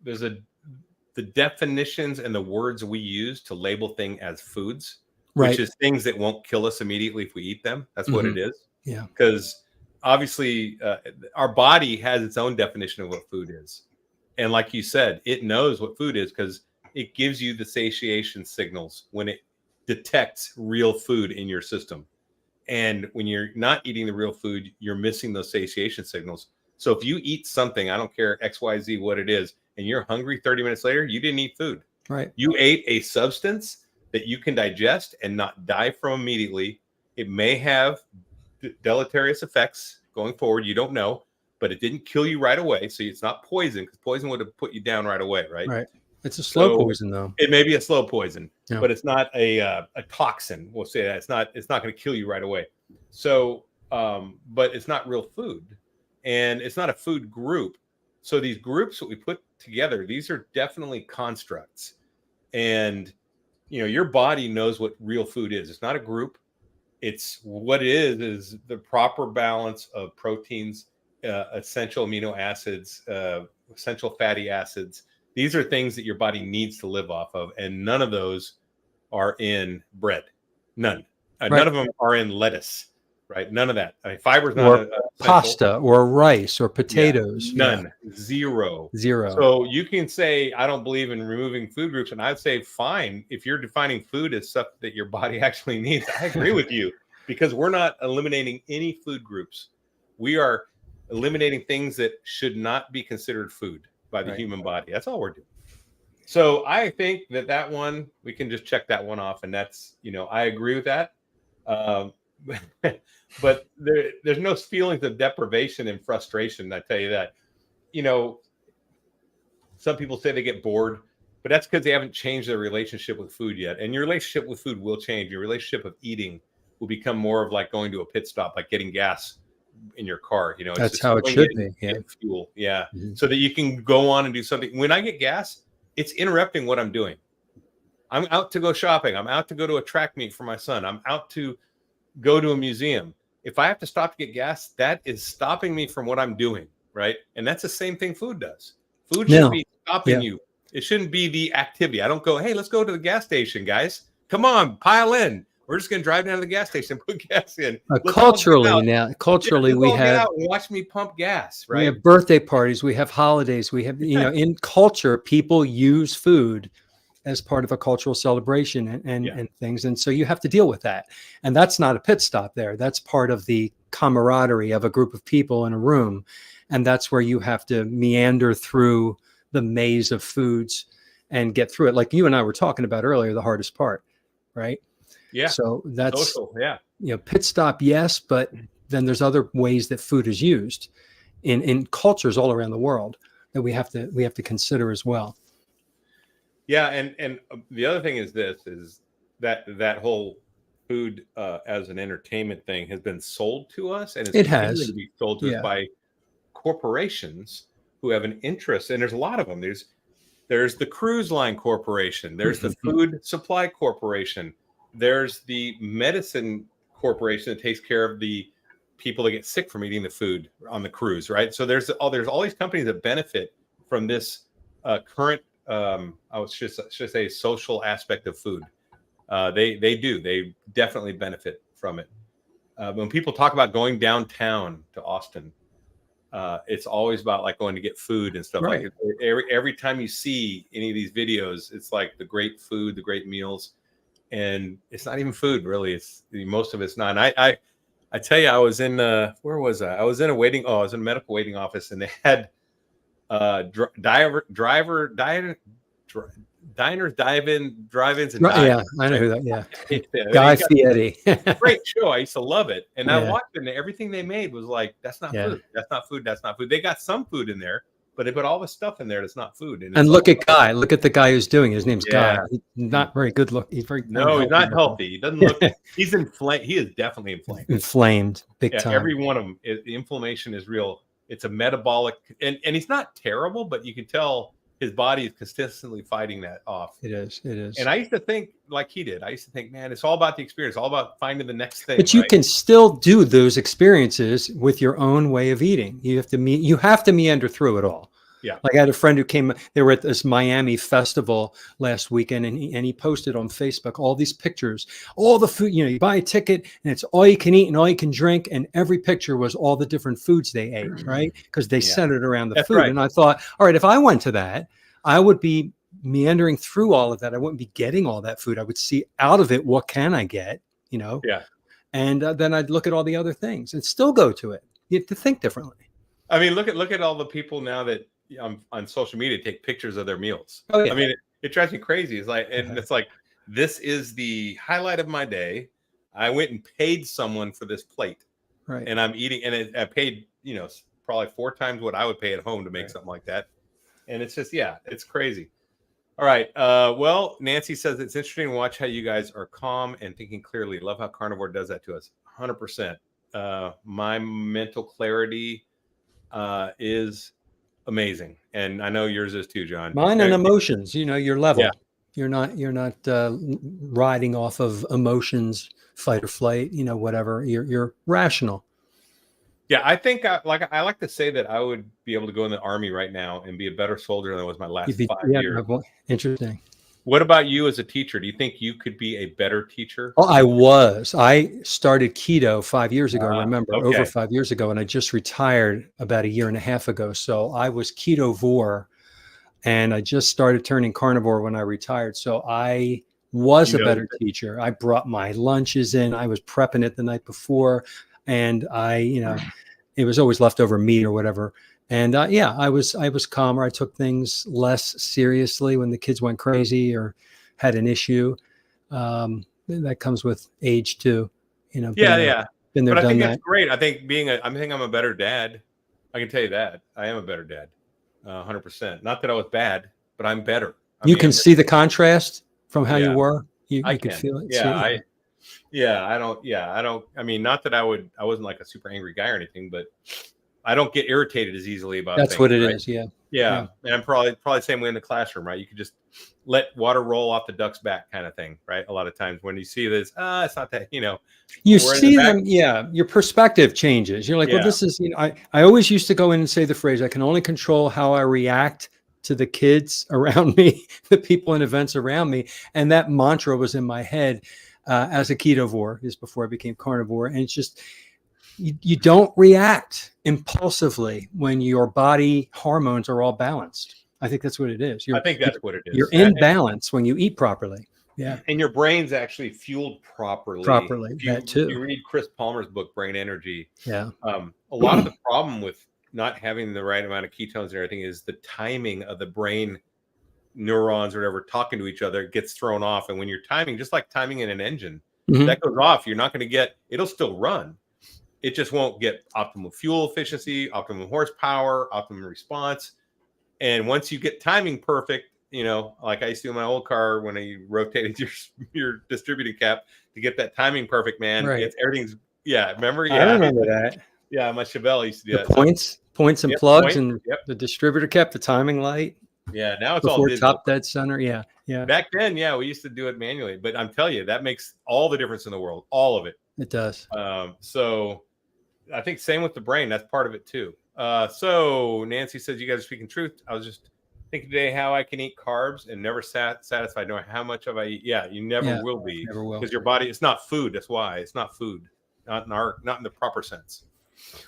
S1: there's the definitions and the words we use to label things as foods, which is things that won't kill us immediately if we eat them. That's what it is. Yeah. Because obviously, our body has its own definition of what food is. And like you said, it knows what food is because it gives you the satiation signals when it detects real food in your system. And when you're not eating the real food, you're missing those satiation signals. So if you eat something, I don't care XYZ what it is, and you're hungry 30 minutes later, you didn't eat food. Right. You ate a substance that you can digest and not die from immediately. It may have deleterious effects going forward. You don't know, but it didn't kill you right away. So it's not poison, because poison would have put you down right away, right? Right.
S2: It's a slow poison, though.
S1: It may be a slow poison, but it's not a toxin. We'll say that it's not going to kill you right away. So, but it's not real food, and it's not a food group. So these groups that we put together, these are definitely constructs, and your body knows what real food is. It's not a group. It's what it is the proper balance of proteins, essential amino acids, essential fatty acids. These are things that your body needs to live off of, and none of those are in bread. None. None of them are in lettuce, right? None of that. I mean, fiber is not
S2: pasta or rice or potatoes.
S1: None. Zero. So you can say, I don't believe in removing food groups, and I'd say, fine. If you're defining food as stuff that your body actually needs, I agree with you, because we're not eliminating any food groups. We are eliminating things that should not be considered food by the human body. That's all we're doing. So I think that one, we can just check that one off, and that's, I agree with that. But there's no feelings of deprivation and frustration. I tell you that. Some people say they get bored, but that's because they haven't changed their relationship with food yet. And your relationship with food will change. Your relationship of eating will become more of like going to a pit stop, like getting gas in your car.
S2: That's how it should be.
S1: Fuel. So that you can go on and do something. When I get gas, it's interrupting what I'm doing. I'm out to go shopping. I'm out to go to a track meet for my son. I'm out to go to a museum. If I have to stop to get gas, that is stopping me from what I'm doing, right? And that's the same thing food does. Food should be stopping you. It shouldn't be the activity. I don't go, hey, let's go to the gas station, guys. Come on, pile in. We're just going to drive down to the gas station, put gas in.
S2: Culturally, we
S1: have
S2: have
S1: watch me pump gas, right?
S2: We have birthday parties, we have holidays, we have in culture, people use food as part of a cultural celebration and things, and so you have to deal with that. And that's not a pit stop there. That's part of the camaraderie of a group of people in a room, and that's where you have to meander through the maze of foods and get through it. Like you and I were talking about earlier, the hardest part, right?
S1: Yeah.
S2: So that's,
S1: Social. Yeah.
S2: pit stop, yes, but then there's other ways that food is used in cultures all around the world that we have to consider as well.
S1: Yeah, and the other thing is that whole food as an entertainment thing has been sold to us, and it's
S2: It
S1: continuing
S2: has.
S1: to be sold to us
S2: Yeah.
S1: by corporations who have an interest. And there's a lot of them. There's the cruise line corporation. There's the food supply corporation. There's the medicine corporation that takes care of the people that get sick from eating the food on the cruise, right? So there's all these companies that benefit from this current I was just say social aspect of food. They definitely benefit from it. When people talk about going downtown to Austin, it's always about like going to get food and stuff.
S2: Right.
S1: Like every time you see any of these videos, it's like the great food, the great meals, and it's not even food really. It's most of it's not. And I tell you, I was in where was I? I was in a medical waiting office, and they had diners, drive-ins, and dives.
S2: Yeah, I know who that. Yeah,
S1: Yeah.
S2: Guy Fieri.
S1: Great show. I used to love it, and I
S2: Yeah.
S1: watched it. And everything they made was like, "That's not
S2: Yeah.
S1: food. That's not food. That's not food." They got some food in there, but they put all the stuff in there that's not food.
S2: And look at Guy. Look at the guy who's doing it. His name's
S1: Yeah.
S2: Guy. He's not very good look. He's very
S1: he's not healthy. He doesn't look. He's inflamed. He is definitely inflamed.
S2: Inflamed, big time.
S1: Every one of them. The inflammation is real. It's a metabolic, and he's not terrible, but you can tell his body is consistently fighting that off.
S2: It is.
S1: And I used to think like he did. I used to think, man, it's all about the experience, all about finding the next thing.
S2: But you can still do those experiences with your own way of eating. You have to meander through it all.
S1: Yeah.
S2: Like I had a friend who came, they were at this Miami festival last weekend, and he posted on Facebook all these pictures, all the food, you buy a ticket and it's all you can eat and all you can drink. And every picture was all the different foods they ate, right? Because they centered around the food. Right. And I thought, all right, if I went to that, I would be meandering through all of that. I wouldn't be getting all that food. I would see out of it, what can I get,
S1: Yeah.
S2: And then I'd look at all the other things and still go to it. You have to think differently.
S1: I mean, look at all the people now that on social media take pictures of their meals.
S2: Oh, yeah.
S1: I mean, it drives me crazy. It's like, and it's like, this is the highlight of my day. I went and paid someone for this plate,
S2: right?
S1: And I'm eating, and I paid, probably 4 times what I would pay at home to make something like that. And it's just, it's crazy. All right. Well, Nancy says it's interesting to watch how you guys are calm and thinking clearly. Love how Carnivore does that to us. 100%. My mental clarity is amazing, and I know yours is too, John.
S2: Mine and emotions, your level.
S1: Yeah.
S2: You're not riding off of emotions, fight or flight, whatever. You're rational.
S1: Yeah, I think I like to say that I would be able to go in the Army right now and be a better soldier than I was my last 5 years.
S2: Interesting.
S1: What about you as a teacher? Do you think you could be a better teacher?
S2: Oh, I started keto 5 years ago. Over 5 years ago, and I just retired about a year and a half ago. So I was ketovore, and I just started turning carnivore when I retired. So I was a better teacher. I brought my lunches in. I was prepping it the night before, and it was always leftover meat or whatever. And I was calmer. I took things less seriously when the kids went crazy or had an issue. That comes with age too. Been there,
S1: but I
S2: done
S1: think
S2: that.
S1: that's great. I think I'm a better dad. I can tell you that I am a better dad, 100%. Not that I was bad, but I'm better.
S2: You can see the contrast from how you were. You can feel it.
S1: I mean, not that I wasn't like a super angry guy or anything, but I don't get irritated as easily about
S2: That's
S1: things,
S2: what it
S1: right?
S2: is. Yeah.
S1: And I'm probably the same way in the classroom, right? You can just let water roll off the duck's back kind of thing, right? A lot of times when you see this, it's not that,
S2: you see them. Yeah. Your perspective changes. You're like, well, this is, I always used to go in and say the phrase, I can only control how I react to the kids around me, the people and events around me. And that mantra was in my head as a ketovore, is before I became carnivore. And it's just, you don't react impulsively when your body hormones are all balanced. I think that's what it is.
S1: I think that's what it is.
S2: You're in balance when you eat properly. Yeah.
S1: And your brain's actually fueled properly.
S2: That too.
S1: You read Chris Palmer's book, Brain Energy.
S2: Yeah.
S1: A lot of the problem with not having the right amount of ketones and everything is the timing of the brain neurons or whatever talking to each other, it gets thrown off. And when you're timing, just like timing in an engine, that goes off, you're not going to get, it'll still run. It just won't get optimal fuel efficiency, optimum horsepower, optimum response. And once you get timing perfect, you know, like I used to do in my old car when I rotated your distributed cap to get that timing perfect, man.
S2: Right.
S1: Everything's, yeah. Remember?
S2: I remember that.
S1: Yeah, my Chevelle used to do
S2: the
S1: that.
S2: Points and plugs and the distributor kept the timing light.
S1: Yeah, now it's
S2: before
S1: all digital.
S2: top dead center. Yeah, yeah.
S1: Back then, yeah, we used to do it manually, but I'm telling you, that makes all the difference in the world. All of it.
S2: It does.
S1: So I think same with the brain. That's part of it too. So Nancy says, you guys are speaking truth. I was just thinking today how I can eat carbs and never satisfied knowing how much of I eat. Yeah, you never will be.
S2: Never will.
S1: Because your body, it's not food. That's why. It's not food. Not in the proper sense.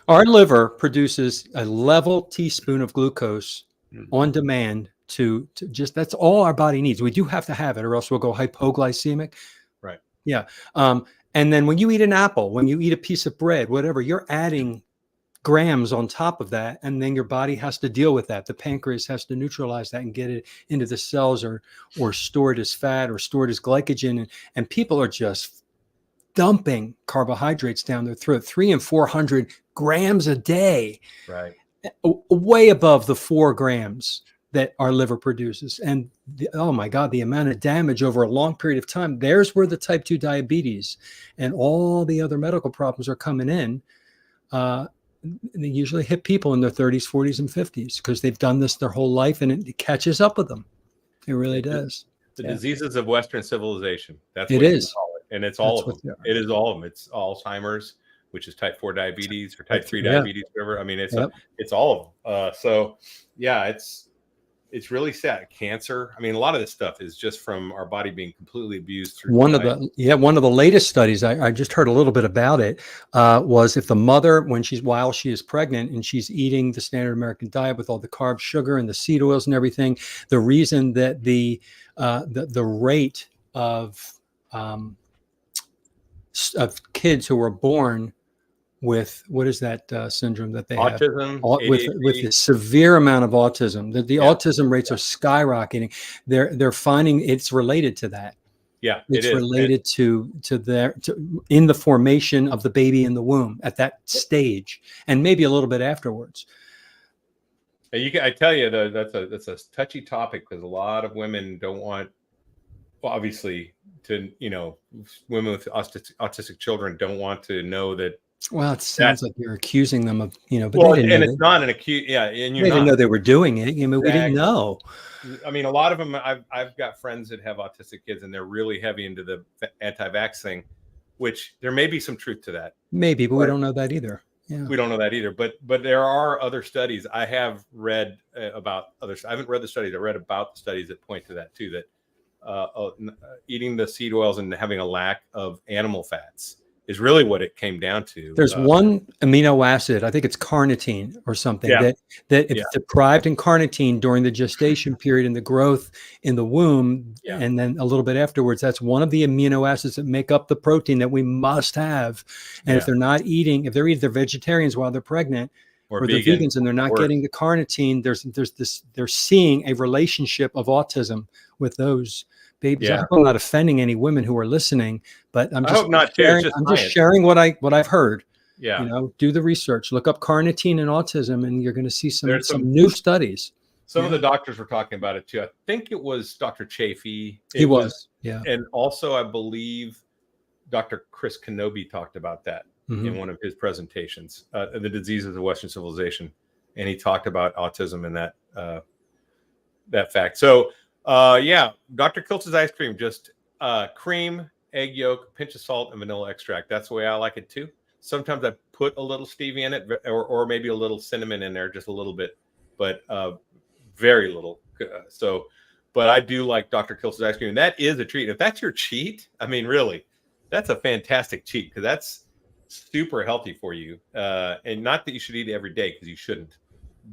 S2: Our liver produces a level teaspoon of glucose on demand to just, that's all our body needs. We do have to have it or else we'll go hypoglycemic.
S1: Right.
S2: Yeah. And then when you eat an apple, when you eat a piece of bread, whatever, you're adding grams on top of that. And then your body has to deal with that. The pancreas has to neutralize that and get it into the cells or store it as fat or store it as glycogen. And people are just dumping carbohydrates down their throat, 300 and 400 grams a day,
S1: right?
S2: Way above the 4 grams that our liver produces. And oh my God, the amount of damage over a long period of time, there's where the type 2 diabetes and all the other medical problems are coming in. They usually hit people in their 30s, 40s, and 50s because they've done this their whole life and it catches up with them. It really does.
S1: The diseases of Western civilization. That's
S2: what it is.
S1: Call it. And it's all of them. It is all of them. It's Alzheimer's, which is type 4 diabetes or type 3 diabetes, whatever. I mean, it's all of them. So yeah, it's really sad. Cancer. I mean, a lot of this stuff is just from our body being completely abused through
S2: one of the latest studies, I just heard a little bit about it, was if the mother, while she is pregnant and she's eating the standard American diet with all the carbs, sugar, and the seed oils and everything, the reason that the rate of kids who were born with, what is that syndrome that they
S1: autism,
S2: have? With a severe amount of autism, that the autism rates are skyrocketing. They're finding it's related to that.
S1: Yeah,
S2: it's related to in the formation of the baby in the womb at that stage, and maybe a little bit afterwards.
S1: I tell you though, that's a touchy topic because a lot of women don't want, obviously, to women with autistic children don't want to know that.
S2: Well, it sounds like you're accusing them of, but
S1: well, and it's not an accuse. Yeah, and
S2: they didn't know they were doing it. We didn't know.
S1: I mean, a lot of them. I've got friends that have autistic kids, and they're really heavy into the anti-vax thing, which there may be some truth to that.
S2: Maybe, but we don't know that either. Yeah,
S1: we don't know that either. But there are other studies. I have read about others. I haven't read the studies. I read about the studies that point to that too. That eating the seed oils and having a lack of animal fats is really what it came down to.
S2: There's one amino acid, I think it's carnitine or something, that if deprived in carnitine during the gestation period and the growth in the womb, and then a little bit afterwards, that's one of the amino acids that make up the protein that we must have. And if they're not eating, if they're either vegetarians while they're pregnant or they're vegans and they're not getting the carnitine, they're seeing a relationship of autism with those babies. I hope I'm not offending any women who are listening, but I'm just sharing what I've heard. Yeah. Do the research, look up carnitine and autism, and you're going to see some new studies.
S1: Some of the doctors were talking about it too. I think it was Dr. Chafee.
S2: He was. Yeah.
S1: And also I believe Dr. Chris Kenobi talked about that in one of his presentations, the diseases of Western civilization. And he talked about autism and that fact. So Dr. Kiltz's ice cream, just cream, egg yolk, pinch of salt, and vanilla extract. That's the way I like it too. Sometimes I put a little stevia in it, or maybe a little cinnamon in there, just a little bit, but very little. But I do like Dr. Kiltz's ice cream. That is a treat. If that's your cheat, I mean, really, that's a fantastic cheat because that's super healthy for you. And not that you should eat it every day because you shouldn't.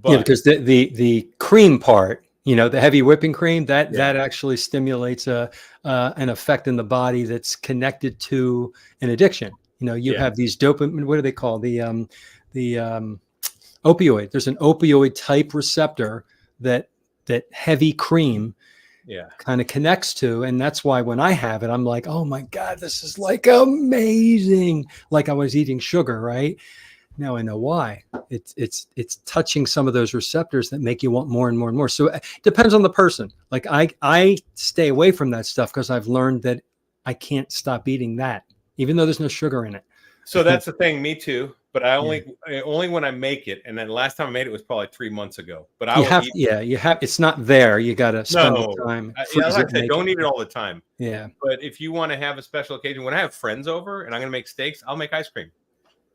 S1: But
S2: because the cream part, the heavy whipping cream, that actually stimulates an effect in the body that's connected to an addiction. You have these dopamine, what do they call the opioid? There's an opioid type receptor that heavy cream
S1: Yeah.
S2: kind of connects to. And that's why when I have it, I'm like, oh my God, this is like amazing. Like I was eating sugar, right? Now I know why. It's touching some of those receptors that make you want more and more and more. So it depends on the person. Like I stay away from that stuff because I've learned that I can't stop eating that, even though there's no sugar in it.
S1: So that's the thing. Me too. But I only when I make it, and then the last time I made it was probably 3 months ago. But I will eat.
S2: Yeah, you have. It's not there. You got to spend the time.
S1: Like I said, don't eat it all the time.
S2: Yeah.
S1: But if you want to have a special occasion, when I have friends over and I'm going to make steaks, I'll make ice cream,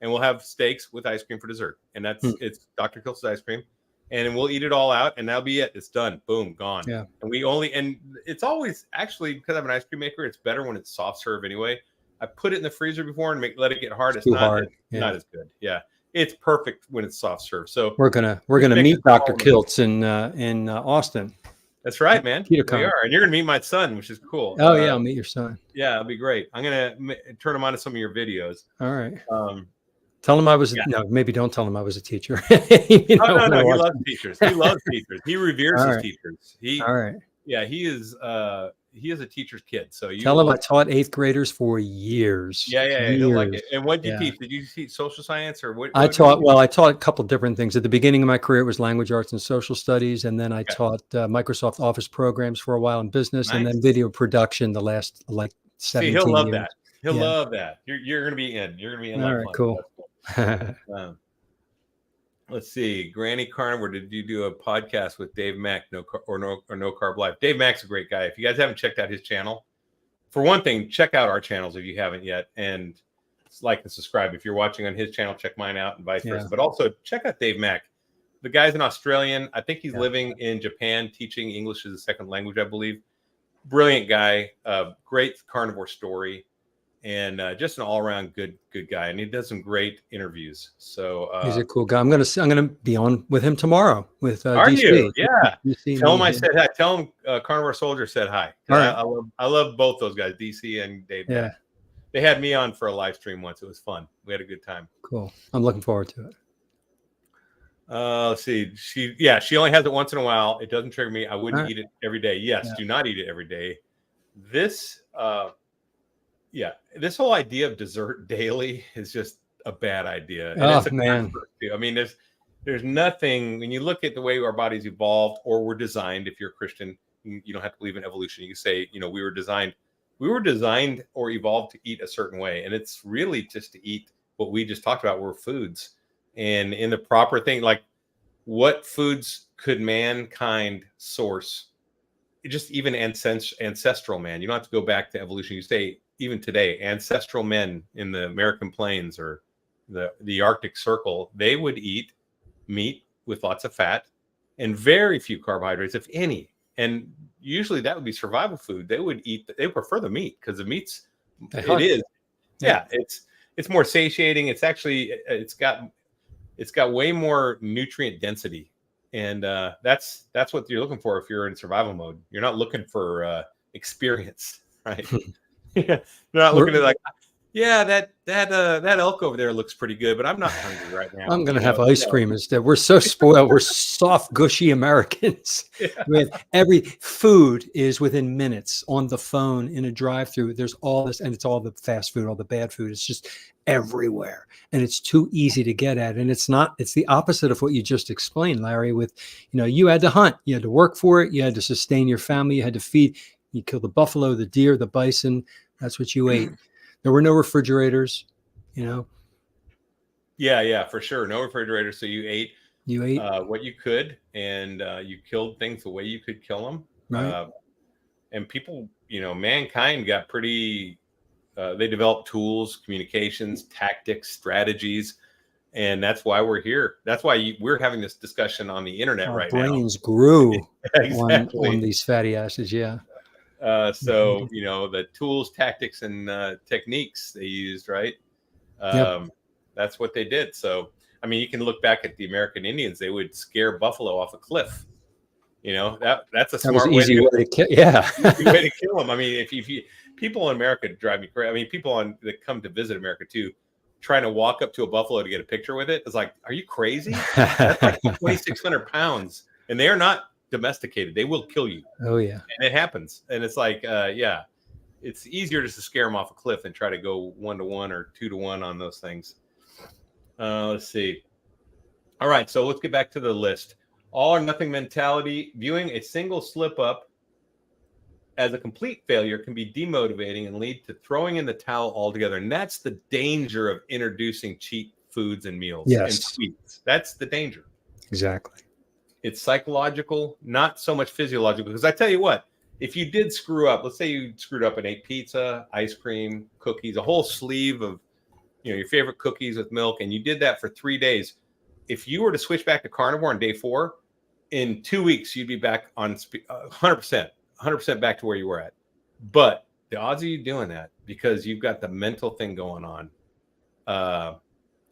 S1: and we'll have steaks with ice cream for dessert. And that's it's Dr. Kiltz's ice cream, and we'll eat it all out, and that'll be it. It's done. Boom, gone.
S2: Yeah.
S1: And it's always actually because I'm an ice cream maker. It's better when it's soft serve anyway. I put it in the freezer before and let it get hard. It's not not as good. Yeah. It's perfect when it's soft serve. So
S2: we're gonna meet Dr. Kiltz in Austin.
S1: That's right, man. We
S2: Peterson.
S1: are, and you're gonna meet my son, which is cool.
S2: Oh yeah, I'll meet your son.
S1: Yeah, it'll be great. I'm gonna turn him on to some of your videos.
S2: All right. Tell him I was no, maybe don't tell him I was a teacher.
S1: No, he loves teachers. He loves teachers. He reveres his teachers.
S2: All right.
S1: Yeah, he is a teacher's kid. So
S2: tell him I taught 8th graders for years.
S1: Yeah, he'll like it. And what did you teach? Did you teach social science or what?
S2: I taught a couple different things. At the beginning of my career, it was language arts and social studies, and then I taught Microsoft Office programs for a while in business, and then video production the last 17
S1: he'll love
S2: years.
S1: that. He'll love that. You're gonna be in. You're gonna be in.
S2: All right, cool.
S1: Let's see, Granny Carnivore. Did you do a podcast with Dave Mack? No Carb Life. Dave Mack's a great guy. If you guys haven't checked out his channel, for one thing, check out our channels if you haven't yet, and like and subscribe. If you're watching on his channel, check mine out, and vice versa. But also check out Dave Mack. The guy's an Australian. I think he's living in Japan, teaching English as a second language, I believe. Brilliant guy. Great carnivore story. And just an all-around good guy, and he does some great interviews. So
S2: he's a cool guy. I'm gonna be on with him tomorrow with
S1: are
S2: DC.
S1: You? Yeah.
S2: DC
S1: tell him I said hi. Tell him Carnivore Soldier said hi.
S2: All right.
S1: I love both those guys, DC and Dave.
S2: Yeah.
S1: They had me on for a live stream once. It was fun. We had a good time.
S2: Cool. I'm looking forward to it.
S1: Let's see. She only has it once in a while. It doesn't trigger me. I wouldn't eat it every day. Yes, do not eat it every day. This this whole idea of dessert daily is just a bad idea. And
S2: man.
S1: I mean, there's nothing, when you look at the way our bodies evolved or were designed, if you're a Christian, you don't have to believe in evolution. You can say, we were designed or evolved to eat a certain way. And it's really just to eat what we just talked about were foods. And in the proper thing, like what foods could mankind source? Just even ancestral man. You don't have to go back to evolution. You say, even today, ancestral men in the American plains or the Arctic Circle, they would eat meat with lots of fat and very few carbohydrates, if any. And usually that would be survival food. They prefer the meat because the meat's it's more satiating. It's actually it's got way more nutrient density, and that's what you're looking for if you're in survival mode. You're not looking for experience, right? They're not looking at that elk over there looks pretty good, but I'm not hungry right now.
S2: I'm gonna have ice cream instead. We're so spoiled. We're soft, gushy Americans. Every food is within minutes on the phone in a drive-through. There's all this, and it's all the fast food, all the bad food. It's just everywhere, and it's too easy to get at. And it's the opposite of what you just explained, Larry. With you had to hunt, you had to work for it, you had to sustain your family, you had to feed. You kill the buffalo, the deer, the bison. That's what you ate. There were no refrigerators,
S1: Yeah, for sure. No refrigerators. So you ate what you could, and you killed things the way you could kill them.
S2: Right.
S1: And people, mankind got pretty, they developed tools, communications, tactics, strategies. And that's why we're here. That's why we're having this discussion on the internet right now.
S2: Our brains grew
S1: exactly.
S2: on these fatty acids. Yeah.
S1: So, the tools, tactics, and techniques they used, right? That's what they did. So, I mean, you can look back at the American Indians. They would scare buffalo off a cliff. That's a smart way to kill.
S2: Yeah.
S1: Easy way to kill them. I mean, if you people in America drive me crazy. I mean, people that come to visit America too, trying to walk up to a buffalo to get a picture with it. It's like, are you crazy? That's like 2,600 pounds. And they're not domesticated. They will kill you.
S2: Oh yeah.
S1: And it happens. And it's like, yeah, it's easier just to scare them off a cliff than try to go 1-to-1 or 2-to-1 on those things. Let's see. All right. So let's get back to the list. All or nothing mentality. Viewing a single slip up as a complete failure can be demotivating and lead to throwing in the towel altogether. And that's the danger of introducing cheap foods and meals and sweets. That's the danger.
S2: Exactly.
S1: It's psychological, not so much physiological. Because I tell you what, if you did screw up, let's say you screwed up and ate pizza, ice cream, cookies, a whole sleeve of, your favorite cookies with milk, and you did that for 3 days. If you were to switch back to carnivore on day 4, in 2 weeks, you'd be back on 100% back to where you were at. But the odds of you doing that, because you've got the mental thing going on,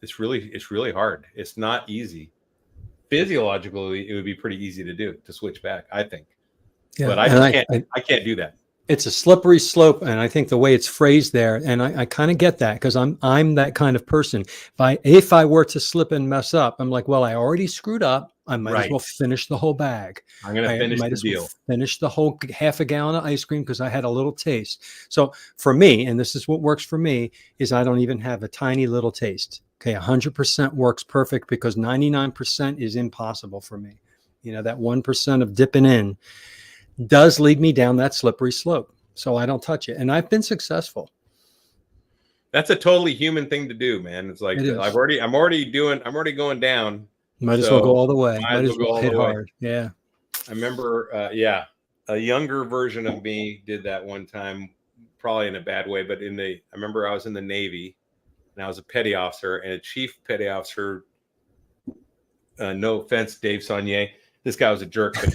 S1: it's really hard. It's not easy. Physiologically, it would be pretty easy to do, to switch back, I think. Yeah, but I can't do that.
S2: It's a slippery slope, and I think the way it's phrased there, and I kind of get that, because I'm that kind of person. If I were to slip and mess up, I'm like, well, I already screwed up. I might as well finish the whole bag.
S1: I'm going to finish the deal.
S2: Finish the whole half a gallon of ice cream because I had a little taste. So for me, and this is what works for me, is I don't even have a tiny little taste. Okay, 100% works perfect, because 99% is impossible for me. That 1% of dipping in does lead me down that slippery slope. So I don't touch it. And I've been successful.
S1: That's a totally human thing to do, man. It's like, I'm already going down.
S2: Might as well go all the way. Might as well hit hard. Yeah.
S1: I remember, a younger version of me did that one time, probably in a bad way, but I remember I was in the Navy and I was a petty officer, and a chief petty officer, no offense, Dave Saunier, this guy was a jerk, but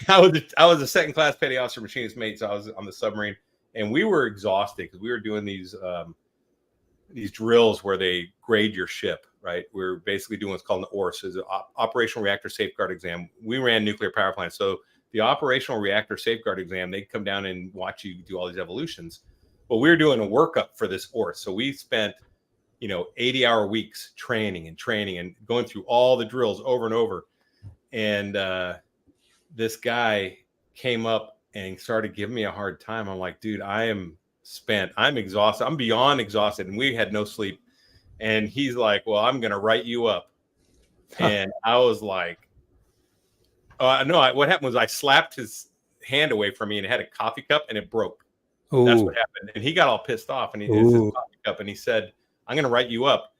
S1: I was a second class petty officer machinist mate. So I was on the submarine, and we were exhausted because we were doing these drills where they grade your ship, right? We were basically doing what's called an ORS, is an operational reactor safeguard exam. We ran nuclear power plants. So the operational reactor safeguard exam, they'd come down and watch you do all these evolutions. But we were doing a workup for this ORS. So we spent, 80-hour weeks training and going through all the drills over and over. And this guy came up and started giving me a hard time. I'm like, dude, I am spent. I'm exhausted. I'm beyond exhausted. And we had no sleep. And he's like, well, I'm going to write you up. And I was like, no, what happened was I slapped his hand away from me, and it had a coffee cup, and it broke. Ooh. That's what happened. And he got all pissed off, and it's his coffee cup, and he said, I'm going to write you up.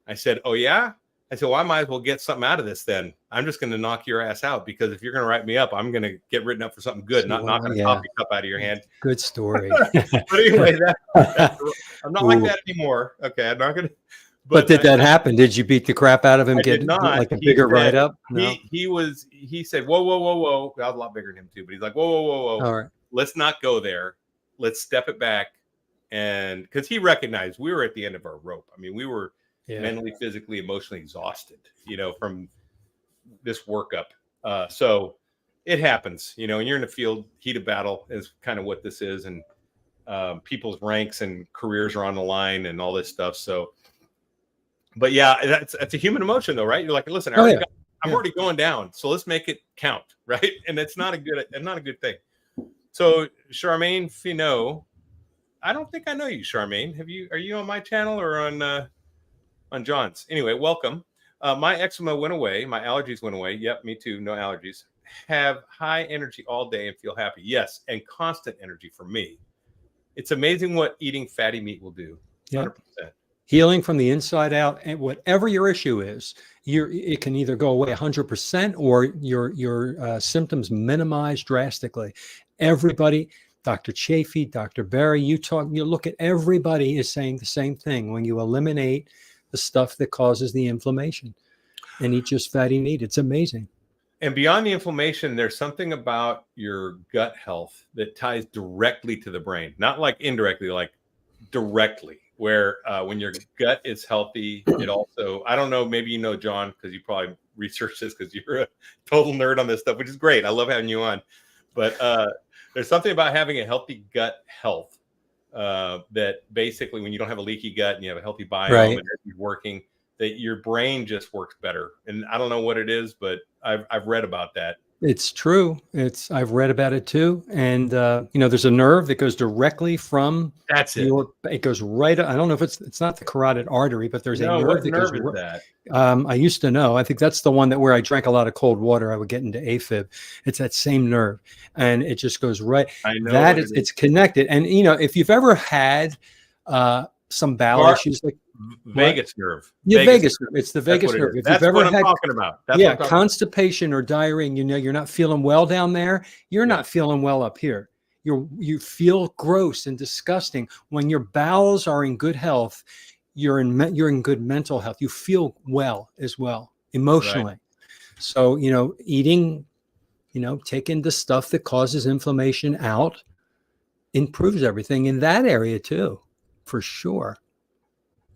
S1: I said, oh, yeah? I said, well, I might as well get something out of this then. I'm just going to knock your ass out, because if you're going to write me up, I'm going to get written up for something good, not knocking a coffee cup out of your hand.
S2: Good story.
S1: But anyway, I'm not like that anymore. Okay, I'm not going to.
S2: But did that happen? Did you beat the crap out of him?
S1: Get like
S2: a bigger write up?
S1: No? He said, whoa. I was a lot bigger than him too, but he's like, whoa.
S2: All right. Let's
S1: not go there. Let's step it back. And because he recognized we were at the end of our rope. I mean, we were mentally, physically, emotionally exhausted, from this workup. So it happens, and you're in the field, heat of battle is kind of what this is. And people's ranks and careers are on the line and all this stuff. So, but yeah, that's a human emotion though, right? You're like, listen, I'm already going down, so let's make it count, right? And it's not a good thing. So Charmaine Finot, I don't think I know you, Charmaine. Are you on my channel or on John's? Anyway, welcome. My eczema went away. My allergies went away. Yep, me too. No allergies. Have high energy all day and feel happy. Yes, and constant energy for me. It's amazing what eating fatty meat will do. 100%.
S2: Healing from the inside out, and whatever your issue is, it can either go away 100% or your symptoms minimized drastically. Everybody, Dr. Chafee, Dr. Barry, you look at, everybody is saying the same thing. When you eliminate the stuff that causes the inflammation and eat just fatty meat, it's amazing.
S1: And beyond the inflammation, there's something about your gut health that ties directly to the brain, not like indirectly, like directly, where when your gut is healthy, it also, I don't know, maybe John, because you probably researched this because you're a total nerd on this stuff, which is great. I love having you on. But there's something about having a healthy gut health that basically, when you don't have a leaky gut and you have a healthy biome and you're working, that your brain just works better. And I don't know what it is, but I've read about that.
S2: It's true. I've read about it too. And there's a nerve that goes directly from
S1: That's it.
S2: it goes right. I don't know if it's not the carotid artery, but there's a
S1: No,
S2: nerve
S1: what
S2: that
S1: nerve
S2: goes.
S1: is that?
S2: I used to know. I think that's the one that where I drank a lot of cold water, I would get into AFib. It's that same nerve, and it just goes right.
S1: I know
S2: That
S1: what
S2: is,
S1: it is.
S2: it's connected. And if you've ever had some bowel
S1: Carr,
S2: issues, like
S1: vagus nerve.
S2: yeah, vagus nerve. It's the
S1: That's
S2: vagus
S1: what it
S2: nerve.
S1: is.
S2: If
S1: That's
S2: you've ever
S1: what I'm
S2: had
S1: talking about. That's
S2: yeah,
S1: what I'm talking
S2: constipation or diarrhea, and you're not feeling well down there, you're
S1: Yeah.
S2: not feeling well up here. You feel gross and disgusting. When your bowels are in good health, you're in good mental health. You feel well as well emotionally. Right. So eating, taking the stuff that causes inflammation out improves everything in that area too, for sure.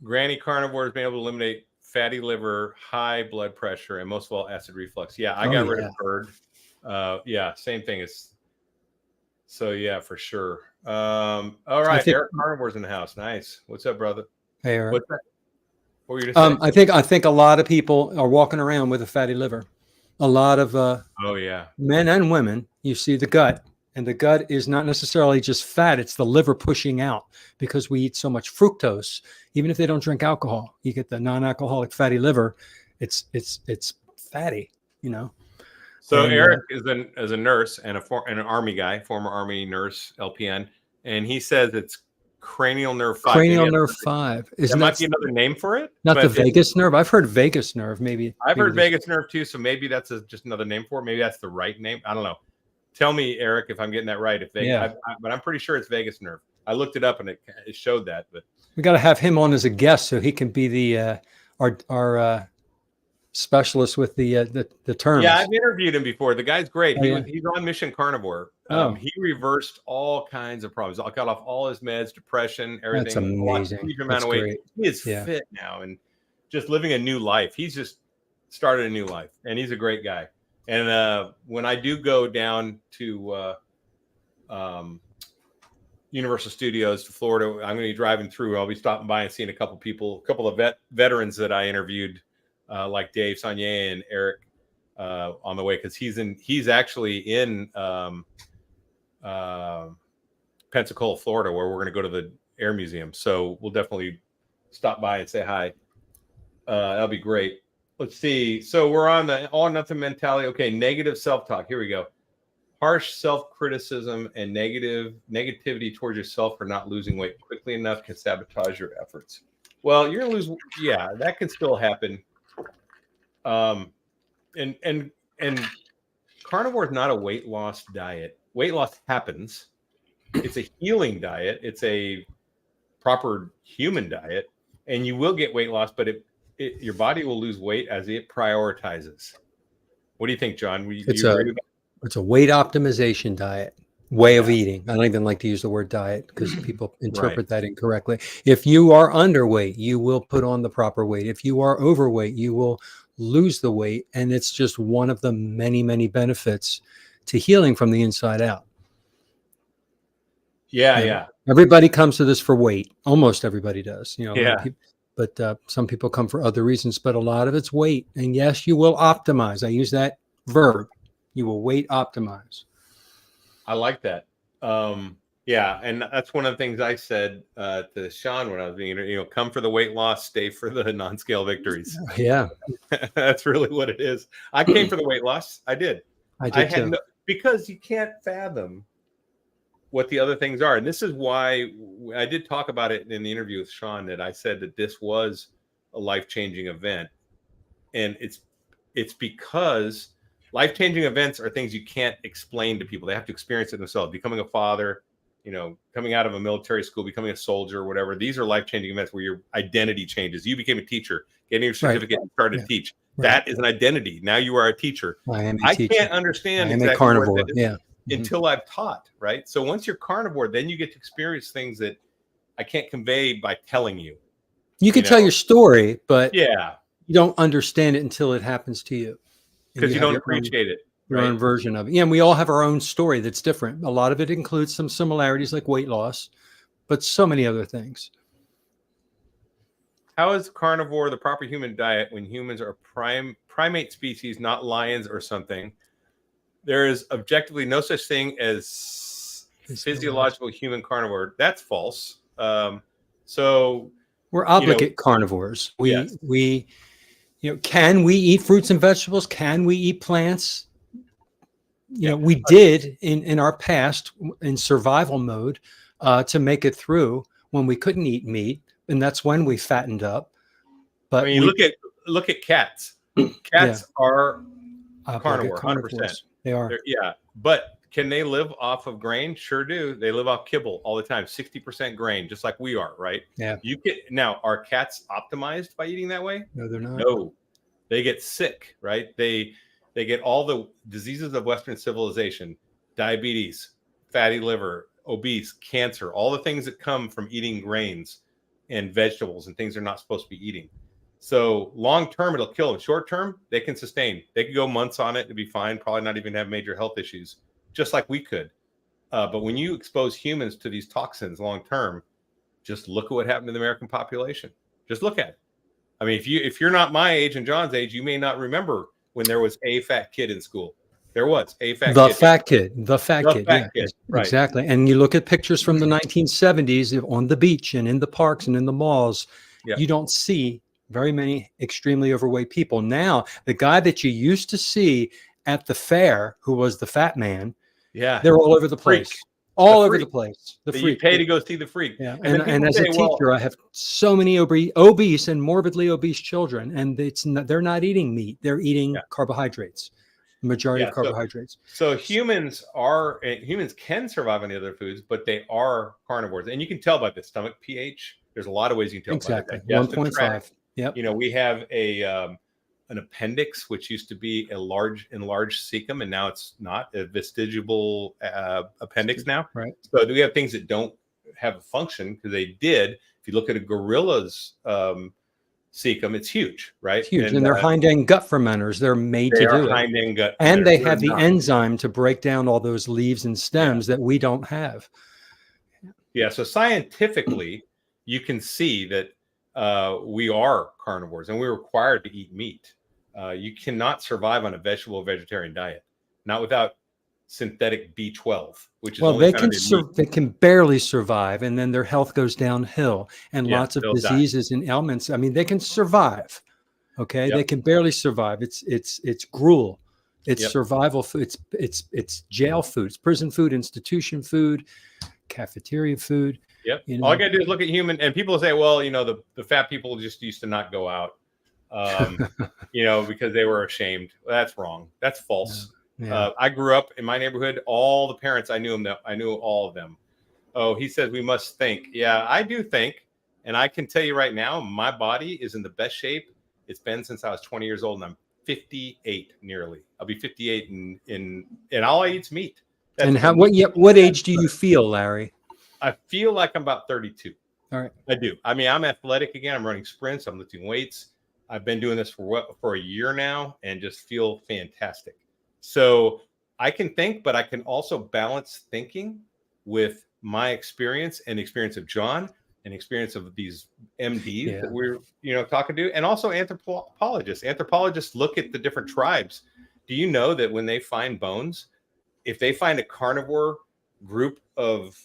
S1: Granny Carnivore has been able to eliminate fatty liver, high blood pressure, and most of all, acid reflux. Yeah, I got rid of GERD. Yeah, same thing. So yeah, for sure. All right, Eric Carnivore's in the house. Nice. What's up, brother?
S2: Hey, Eric.
S1: What's that? What were you gonna
S2: say? I think a lot of people are walking around with a fatty liver. A lot of men and women. You see the gut. And the gut is not necessarily just fat. It's the liver pushing out because we eat so much fructose. Even if they don't drink alcohol, you get the non-alcoholic fatty liver. It's fatty,
S1: So and, Eric is a nurse and an Army guy, former Army nurse, LPN, and he says it's cranial nerve 5.
S2: Cranial nerve 5.
S1: That might be another name for it.
S2: Not the vagus nerve. I've heard vagus nerve. Maybe
S1: I've heard vagus nerve too. So maybe that's just another name for it. Maybe that's the right name. I don't know. Tell me, Eric, if I'm getting that right. But I'm pretty sure it's vagus nerve. I looked it up and it showed that. But
S2: we got to have him on as a guest so he can be the our specialist with the terms.
S1: Yeah, I've interviewed him before. The guy's great. He's on Mission Carnivore. He reversed all kinds of problems. I cut off all his meds, depression, everything.
S2: That's amazing.
S1: Huge amount of weight. Great. He is fit now and just living a new life. He's just started a new life, and he's a great guy. And when I do go down to Universal Studios to Florida, I'm going to be driving through. I'll be stopping by and seeing a couple of veterans that I interviewed, like Dave Saunier and Eric, on the way, because he's actually in Pensacola, Florida, where we're going to go to the Air Museum. So we'll definitely stop by and say hi. That'll be great. Let's see. So we're on the all or nothing mentality. Okay, negative self-talk. Here we go. Harsh self-criticism and negativity towards yourself for not losing weight quickly enough can sabotage your efforts. Well, you're gonna lose. Yeah, that can still happen. And carnivore is not a weight loss diet. Weight loss happens. It's a healing diet. It's a proper human diet, and you will get weight loss, but your body will lose weight as it prioritizes. What do you think, John?
S2: It's a weight optimization diet, way of eating. I don't even like to use the word diet because people interpret that incorrectly. If you are underweight, you will put on the proper weight. If you are overweight, you will lose the weight. And it's just one of the many, many benefits to healing from the inside out.
S1: Yeah.
S2: Everybody comes to this for weight. Almost everybody does. But some people come for other reasons, but a lot of it's weight. And yes, you will optimize. I use that verb. You will weight optimize.
S1: I like that. Yeah. And that's one of the things I said to Sean when I was being, come for the weight loss, stay for the non-scale victories.
S2: Yeah.
S1: That's really what it is. I came for the weight loss. I did.
S2: I did too.
S1: Because you can't fathom what the other things are. And this is why I did talk about it in the interview with Sean, that I said that this was a life-changing event. And it's because life-changing events are things you can't explain to people. They have to experience it themselves. Becoming a father, coming out of a military school, becoming a soldier, or whatever. These are life-changing events where your identity changes. You became a teacher, getting your certificate and started to teach. Right. That is an identity. Now you are a teacher.
S2: I
S1: can't understand
S2: exactly a carnivore.
S1: Until I've taught, right? So once you're carnivore, then you get to experience things that I can't convey by telling you.
S2: You can tell your story, but
S1: you
S2: don't understand it until it happens to you.
S1: Because you don't appreciate it.
S2: Your own version of it. Yeah, and we all have our own story that's different. A lot of it includes some similarities like weight loss, but so many other things.
S1: How is carnivore the proper human diet when humans are primate species, not lions or something? there is objectively no such thing as physiological human carnivore. That's false. So
S2: we're obligate carnivores.
S1: Yes.
S2: We can we eat fruits and vegetables? Can we eat plants? We did in our past in survival mode to make it through when we couldn't eat meat, and that's when we fattened up. But
S1: I mean, look at cats. Cats are carnivore, 100%.
S2: They are.
S1: But can they live off of grain? Sure do. They live off kibble all the time, 60% grain, just like we are, right?
S2: Yeah.
S1: Now, are cats optimized by eating that way?
S2: No, they're not.
S1: No, they get sick, right? They get all the diseases of Western civilization: diabetes, fatty liver, obese, cancer, all the things that come from eating grains and vegetables and things they're not supposed to be eating. So long term, it'll kill them. Short term, they can sustain. They could go months on it and be fine, probably not even have major health issues, just like we could. But when you expose humans to these toxins long term, just look at what happened to the American population. Just look at it. I mean, if you're not my age and John's age, you may not remember when there was a fat kid in school. There was a fat kid.
S2: The fat kid. Yeah,
S1: right.
S2: Exactly. And you look at pictures from the 1970s on the beach and in the parks and in the malls, you don't see very many extremely overweight people. Now, the guy that you used to see at the fair, who was the fat man, they're all over the place. All over the place. The freak.
S1: You pay to go see the freak.
S2: Yeah. And as a teacher, I have so many obese and morbidly obese children, and they're not eating meat. They're eating carbohydrates, the majority of carbohydrates.
S1: So humans can survive on the other foods, but they are carnivores. And you can tell by the stomach pH. There's a lot of ways you can tell.
S2: Exactly. 1.5. Yep.
S1: We have an appendix, which used to be a enlarged cecum, and now it's not a vestigial appendix now.
S2: Right.
S1: So we have things that don't have a function because they did. If you look at a gorilla's cecum, it's huge, right?
S2: It's huge, and they're hind end gut fermenters. They're made to do it.
S1: Hind end gut,
S2: and they have the enzyme to break down all those leaves and stems that we don't have.
S1: Yeah. So scientifically, you can see that we are carnivores and we're required to eat meat. You cannot survive on a vegetarian diet, not without synthetic B12, which is
S2: they can barely survive, and then their health goes downhill, and lots of diseases and ailments. I mean, they can survive. Okay, they can barely survive. It's gruel. It's survival food. It's jail food. It's prison food, institution food, cafeteria food.
S1: Yep. All I got to do is look at human, and people say, well, the fat people just used to not go out, because they were ashamed. That's wrong. That's false. Yeah. I grew up in my neighborhood. All the parents, I knew all of them. Oh, he says we must think. Yeah, I do think. And I can tell you right now, my body is in the best shape it's been since I was 20 years old, and I'm 58 nearly. I'll be 58 and all I eat's meat.
S2: And what age do you feel, Larry?
S1: I feel like I'm about 32.
S2: All right.
S1: I do. I mean, I'm athletic again. I'm running sprints. I'm lifting weights. I've been doing this for a year now and just feel fantastic. So I can think, but I can also balance thinking with my experience and experience of John and experience of these MDs that we're, talking to, and also anthropologists. Anthropologists look at the different tribes. Do you know that when they find bones, if they find a carnivore group of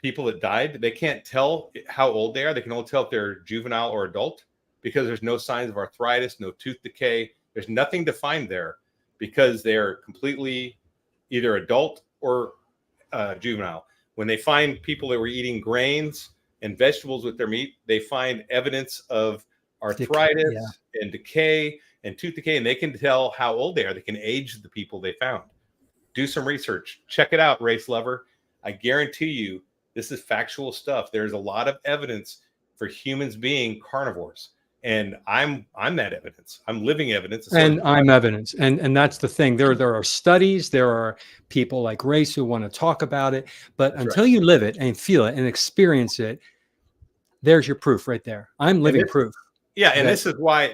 S1: people that died, they can't tell how old they are. They can only tell if they're juvenile or adult because there's no signs of arthritis, no tooth decay. There's nothing to find there because they're completely either adult or juvenile. When they find people that were eating grains and vegetables with their meat, they find evidence of arthritis and decay and tooth decay, and they can tell how old they are. They can age the people they found. Do some research. Check it out, race lover. I guarantee you, this is factual stuff. There's a lot of evidence for humans being carnivores. And I'm that evidence. I'm living evidence.
S2: And I'm evidence. And that's the thing. There are studies. There are people like Race who want to talk about it. But until you live it and feel it and experience it, there's your proof right there. I'm living proof.
S1: Yeah. And this is why,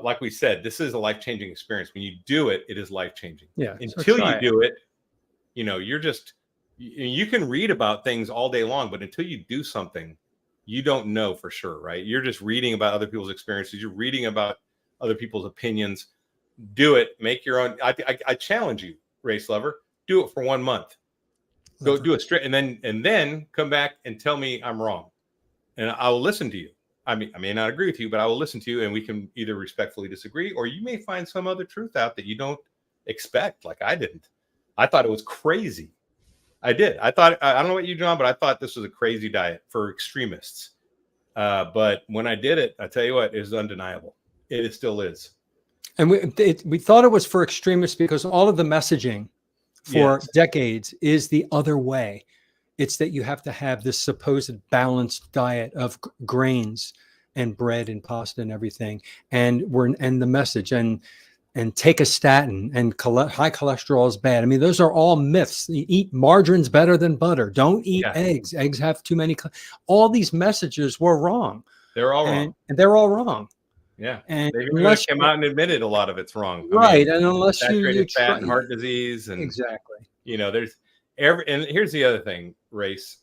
S1: like we said, this is a life-changing experience. When you do it, it is life-changing.
S2: Yeah.
S1: Until you do it, you're just, you can read about things all day long, but until you do something, you don't know for sure, right? You're just reading about other people's experiences. You're reading about other people's opinions. Do it. Make your own. I challenge you, race lover. Do it for 1 month. Go do it straight, and then come back and tell me I'm wrong, and I will listen to you. I may not agree with you, but I will listen to you, and we can either respectfully disagree, or you may find some other truth out that you don't expect, like I didn't. I thought it was crazy. I did. I thought, I don't know what you, John, but I thought this was a crazy diet for extremists. But when I did it, I tell you what, it is undeniable. It still is. And
S2: we thought it was for extremists because all of the messaging for decades is the other way. It's that you have to have this supposed balanced diet of grains and bread and pasta and everything. And the message and take a statin and high cholesterol is bad. I mean, those are all myths. You eat margarine's better than butter. Don't eat eggs. Eggs have too many. All these messages were wrong.
S1: They're all wrong.
S2: And they're all wrong.
S1: Yeah. And they came out and admitted a lot of it's wrong.
S2: Right. And unless you
S1: fat and heart disease and
S2: exactly.
S1: There's and here's the other thing, race.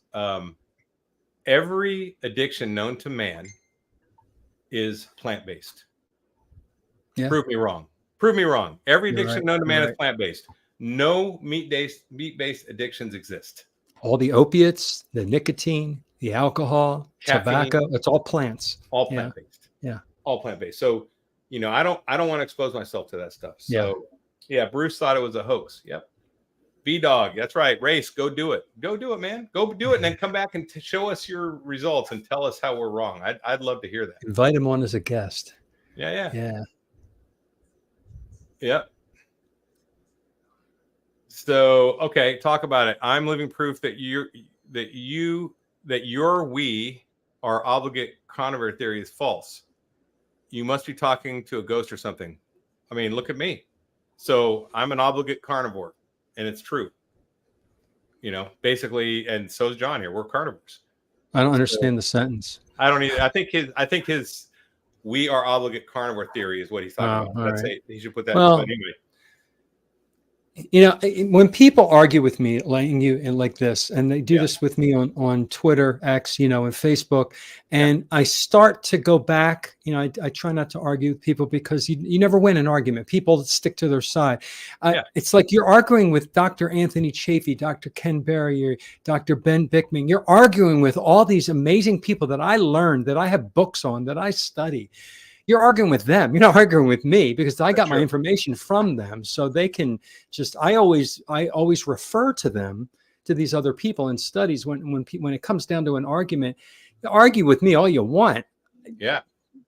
S1: Every addiction known to man is plant-based. Yeah. Prove me wrong. Prove me wrong. Every addiction known to man is plant-based. No meat-based addictions exist.
S2: All the opiates, the nicotine, the alcohol, caffeine, tobacco, it's all plants.
S1: All plant-based.
S2: Yeah.
S1: All plant-based. So, I don't want to expose myself to that stuff. So yeah, Bruce thought it was a hoax. Yep. V-Dog, that's right. Race, go do it. Go do it, man. Go do it, and then come back and show us your results and tell us how we're wrong. I'd love to hear that.
S2: Invite him on as a guest.
S1: Yeah. Yep. So, okay, talk about it. I'm living proof that your we are obligate carnivore theory is false. You must be talking to a ghost or something. I mean, look at me. So I'm an obligate carnivore. And it's true, basically. And so is John here. We're carnivores.
S2: I don't understand the sentence.
S1: I don't either. I think his we are obligate carnivore theory is what he's talking about. He should put that.
S2: Well,
S1: but anyway.
S2: When people argue with me like this, and they do this with me on Twitter, X, and Facebook, and I start to go back, I try not to argue with people because you never win an argument. People stick to their side. It's like you're arguing with Dr. Anthony Chafee, Dr. Ken Berry, Dr. Ben Bickman. You're arguing with all these amazing people that I learned, that I have books on, that I study. You're arguing with them. You're not arguing with me because I got my information from them. So they can I always refer to them, to these other people in studies when it comes down to an argument. You argue with me all you want.
S1: Yeah.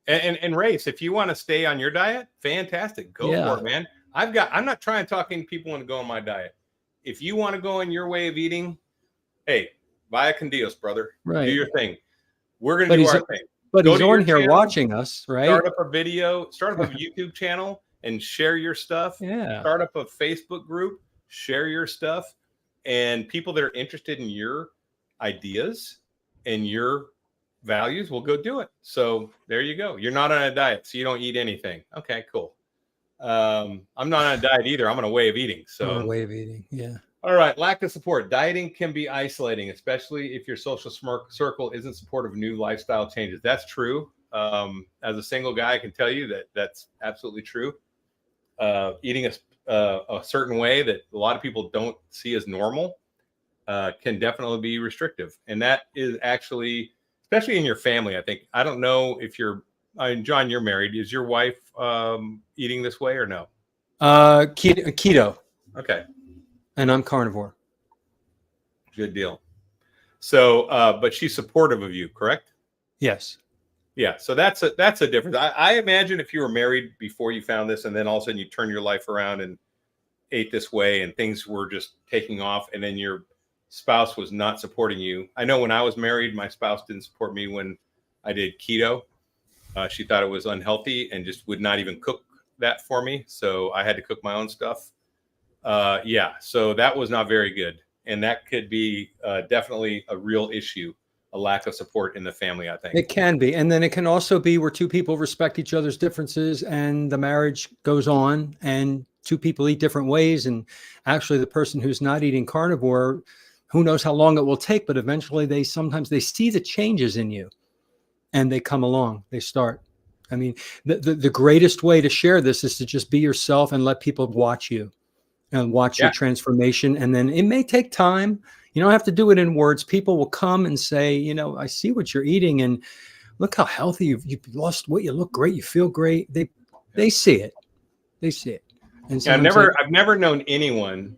S1: And race, if you want to stay on your diet, fantastic. Go for it, man. I'm not trying to talk any people into go on my diet. If you want to go on your way of eating, hey, vaya con Dios, brother. Right. Do your thing. We're going to do our thing.
S2: But he's on here watching us, right?
S1: Start up a YouTube channel and share your stuff.
S2: Yeah.
S1: Start up a Facebook group, share your stuff. And people that are interested in your ideas and your values will go do it. So there you go. You're not on a diet, so you don't eat anything. Okay, cool. I'm not on a diet either. I'm on a way of eating. So
S2: a way of eating, yeah.
S1: All right. Lack of support. Dieting can be isolating, especially if your social circle isn't supportive of new lifestyle changes. That's true. As a single guy, I can tell you that's absolutely true. Eating a certain way that a lot of people don't see as normal can definitely be restrictive. And that is actually, especially in your family, I think. I don't know if John, you're married. Is your wife eating this way or no?
S2: Keto.
S1: Okay.
S2: And I'm carnivore.
S1: Good deal. So, but she's supportive of you, correct?
S2: Yes.
S1: Yeah. So that's a difference. I imagine if you were married before you found this, and then all of a sudden you turn your life around and ate this way, and things were just taking off, and then your spouse was not supporting you. I know when I was married, my spouse didn't support me when I did keto. She thought it was unhealthy and just would not even cook that for me. So I had to cook my own stuff. So that was not very good. And that could be definitely a real issue, a lack of support in the family, I think.
S2: It can be. And then it can also be where two people respect each other's differences and the marriage goes on and two people eat different ways. And actually the person who's not eating carnivore, who knows how long it will take, but eventually sometimes they see the changes in you and they come along, they start. I mean, the greatest way to share this is to just be yourself and let people watch you and watch your transformation. And then it may take time. You don't have to do it in words. People will come and say, you know, I see what you're eating and look how healthy you've lost weight. You look great. You feel great. They see it. They see it. And
S1: I've never known anyone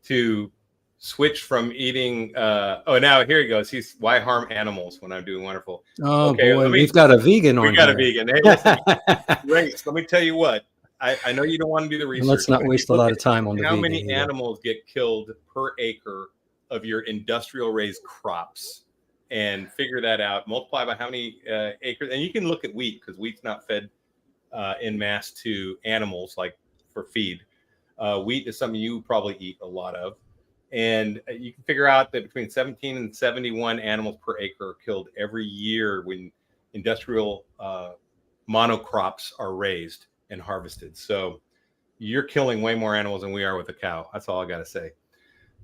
S1: to switch from eating. Oh, now here he goes. Why harm animals when I'm doing wonderful?
S2: Oh, okay, boy, we've got a vegan on.
S1: We got a vegan. Hey, listen, Grace, let me tell you what. I know you don't want to do the research.
S2: Let's not waste a lot of time on the
S1: how
S2: vegan.
S1: How many animals get killed per acre of your industrial raised crops, and figure that out. Multiply by how many acres, and you can look at wheat because wheat's not fed in mass to animals like for feed. Wheat is something you probably eat a lot of. And you can figure out that between 17 and 71 animals per acre are killed every year when industrial monocrops are raised and harvested. So you're killing way more animals than we are with a cow. That's all I got to say.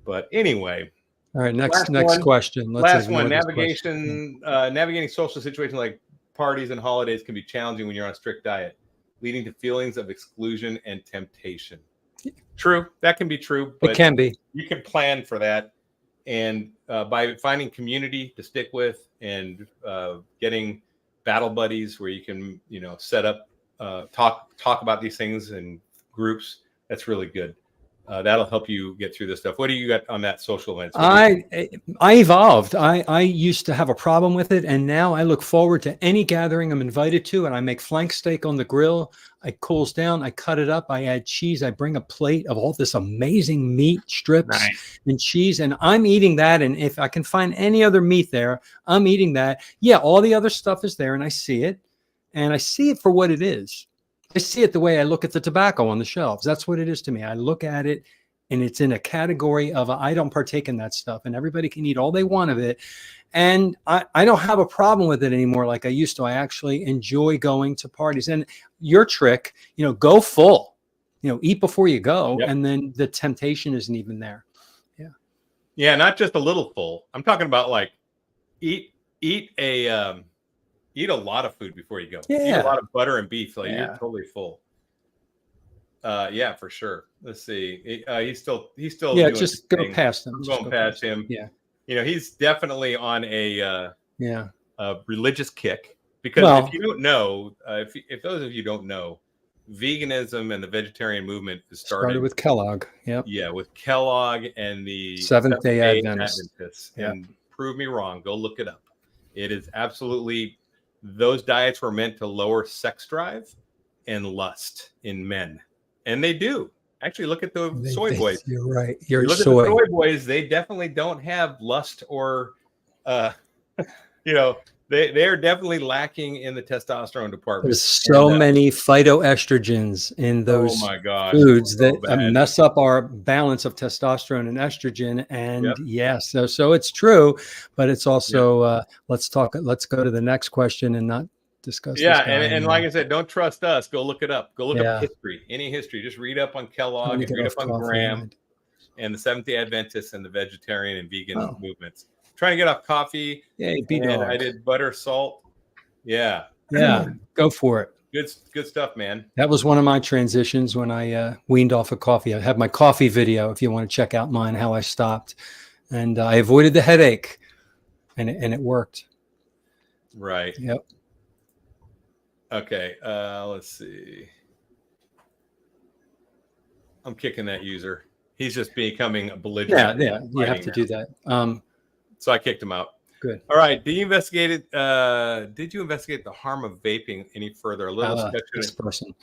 S1: But anyway.
S2: All right, next question.
S1: Last one, navigating social situations like parties and holidays can be challenging when you're on a strict diet, leading to feelings of exclusion and temptation. True, that can be true. But
S2: it can be.
S1: You can plan for that, and by finding community to stick with and getting battle buddies where you can, set up, talk about these things in groups. That's really good. That'll help you get through this stuff. What do you got on that social events?
S2: I evolved. I used to have a problem with it, and now I look forward to any gathering I'm invited to, and I make flank steak on the grill. It cools down. I cut it up. I add cheese. I bring a plate of all this amazing meat strips and cheese, and I'm eating that. And if I can find any other meat there, I'm eating that. Yeah, all the other stuff is there, and I see it, and I see it for what it is. I see it the way I look at the tobacco on the shelves. That's what it is to me. I look at it and it's in a category of I don't partake in that stuff, and everybody can eat all they want of it. And I don't have a problem with it anymore like I used to. I actually enjoy going to parties. And your trick, go full, eat before you go. Yep. And then the temptation isn't even there. Yeah.
S1: Yeah. Not just a little full. I'm talking about like eat a lot of food before you go.
S2: Yeah.
S1: Eat a lot of butter and beef. Like you're totally full. Yeah, for sure. Let's see. He's still. Yeah,
S2: just go past him.
S1: I'm going past him.
S2: Yeah.
S1: He's definitely on a religious kick because if you don't know, if those of you don't know, veganism and the vegetarian movement started
S2: with Kellogg. Yep.
S1: Yeah, with Kellogg and the
S2: Seventh-day Adventists.
S1: Yep. And prove me wrong. Go look it up. It is absolutely. Those diets were meant to lower sex drive and lust in men. And they do. Actually, look at the soy boys.
S2: You're right.
S1: Look at the soy boys. They definitely don't have lust or, they are definitely lacking in the testosterone department.
S2: There's so many phytoestrogens in those foods that mess up our balance of testosterone and estrogen. And so it's true, but it's also let's go to the next question and not discuss.
S1: Yeah, and like I said, don't trust us. Go look it up. Go look up history, any history. Just read up on Kellogg, and read up on Graham, and the Seventh-day Adventists and the vegetarian and vegan movements. Trying to get off coffee.
S2: Yeah,
S1: and I did butter, salt. Yeah,
S2: go for
S1: it. Good stuff, man.
S2: That was one of my transitions when I weaned off of coffee. I have my coffee video if you want to check out mine, how I stopped, and I avoided the headache, and it worked.
S1: Right.
S2: Yep.
S1: Okay, let's see. I'm kicking that user. He's just becoming a belligerent.
S2: Yeah, you have to do that.
S1: So I kicked him out.
S2: Good.
S1: All right. Did you investigate the harm of vaping any further? A little
S2: this person.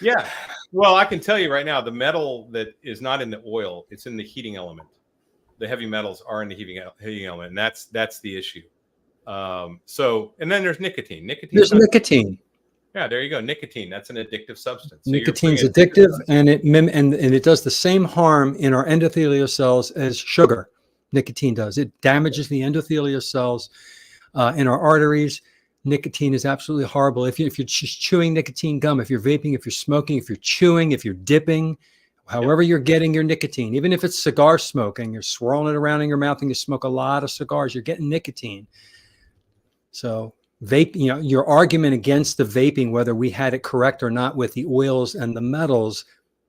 S1: Yeah. Well, I can tell you right now, the metal that is not in the oil, it's in the heating element. The heavy metals are in the heating element, and that's the issue. And then there's nicotine.
S2: There's nicotine.
S1: Yeah, there you go. Nicotine. That's an addictive substance. So
S2: Nicotine's addictive, and it does the same harm in our endothelial cells as sugar. Nicotine does. It damages the endothelial cells in our arteries. Nicotine is absolutely horrible. If you're just chewing nicotine gum, if you're vaping, if you're smoking, if you're chewing, if you're dipping, however you're getting your nicotine, even if it's cigar smoking, you're swirling it around in your mouth and you smoke a lot of cigars, you're getting nicotine. So vape, your argument against the vaping, whether we had it correct or not with the oils and the metals,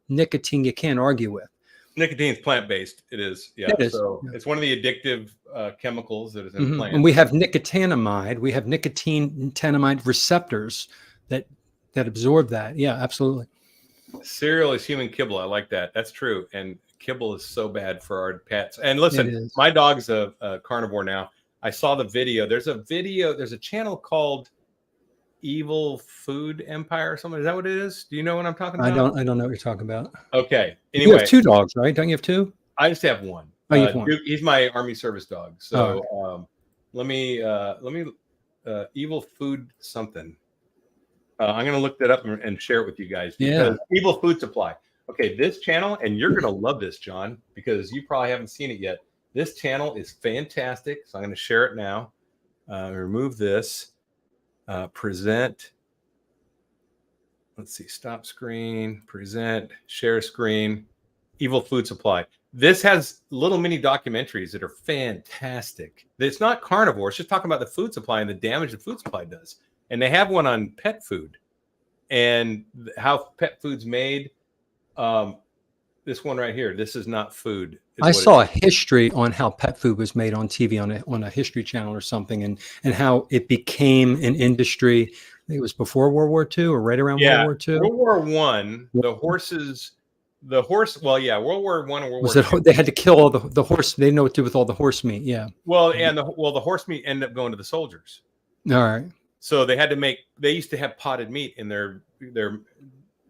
S2: nicotine, you can't argue with.
S1: Nicotine's plant-based. It is. Yeah.
S2: It is.
S1: So
S2: Yeah.
S1: it's one of the addictive chemicals that is in plants.
S2: And we have nicotinamide. We have nicotinamide receptors that absorb that. Yeah, absolutely.
S1: Cereal is human kibble. I like that. That's true. And kibble is so bad for our pets. And listen, my dog's a carnivore now. I saw the video. There's a channel called Evil Food Empire or something. Is that what it is? Do you know what I'm talking about?
S2: I don't know what you're talking about.
S1: Okay. Anyway,
S2: you have 2 dogs, right? Don't you have 2?
S1: I just have one.
S2: Oh, you have one.
S1: He's my Army service dog. So let me Evil Food something. I'm going to look that up and share it with you guys. Because Evil Food Supply. Okay, this channel, and you're going to love this, John, because you probably haven't seen it yet. This channel is fantastic. So I'm going to share it now. Remove this. Present. Let's see. Stop screen. Present. Share screen. Evil Food Supply. This has little mini documentaries that are fantastic. It's not carnivore. It's just talking about the food supply and the damage the food supply does. And they have one on pet food and how pet food's made. This one right here. This is not food.
S2: I saw a history on how pet food was made on TV on a history channel or something, and how it became an industry. I think it was before World War II or right around World War II.
S1: World War I, World War I and World War II.
S2: They had to kill all the horse. They didn't know what to do with all the horse meat. Yeah.
S1: Well, and the horse meat ended up going to the soldiers.
S2: All right.
S1: So they used to have potted meat in their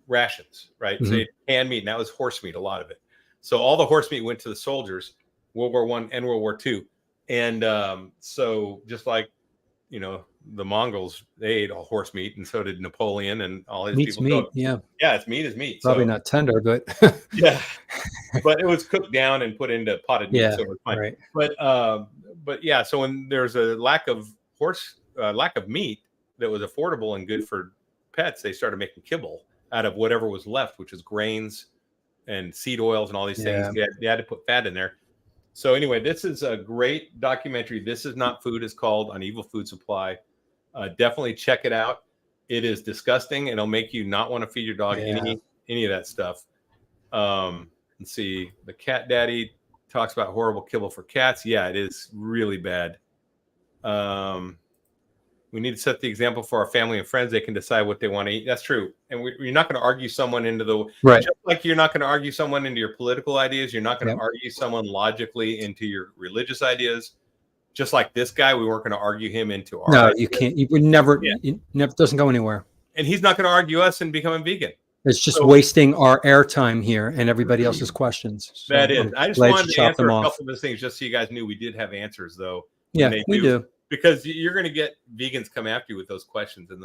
S1: rations, right? So they had canned meat, and that was horse meat, a lot of it. So all the horse meat went to the soldiers, World War I and World War II. And so just like, the Mongols, they ate all horse meat, and so did Napoleon and all his people.
S2: Meat, yeah.
S1: Yeah, it's meat is meat.
S2: Probably not tender, but
S1: yeah. But it was cooked down and put into potted meat, so it was fine.
S2: Right.
S1: But yeah, so when there's a lack of meat that was affordable and good for pets, they started making kibble out of whatever was left, which is grains and seed oils and all these things. They had to put fat in there. So anyway, this is a great documentary. This Is Not Food is called, on Evil Food Supply. Definitely check it out. It is disgusting, and it'll make you not want to feed your dog any of that stuff. Let's see. The Cat Daddy talks about horrible kibble for cats. Yeah, it is really bad. We need to set the example for our family and friends. They can decide what they want to eat. That's true. And you're not going to argue someone into just like you're not going to argue someone into your political ideas. You're not going to argue someone logically into your religious ideas. Just like this guy, we weren't going to argue him into our ideas.
S2: You can't. You would never. It never doesn't go anywhere.
S1: And he's not going to argue us in becoming vegan.
S2: It's just wasting our airtime here and everybody else's questions. So
S1: that is. I just wanted to answer a couple of those things just so you guys knew we did have answers, though.
S2: Yeah, we do.
S1: Because you're going to get vegans come after you with those questions and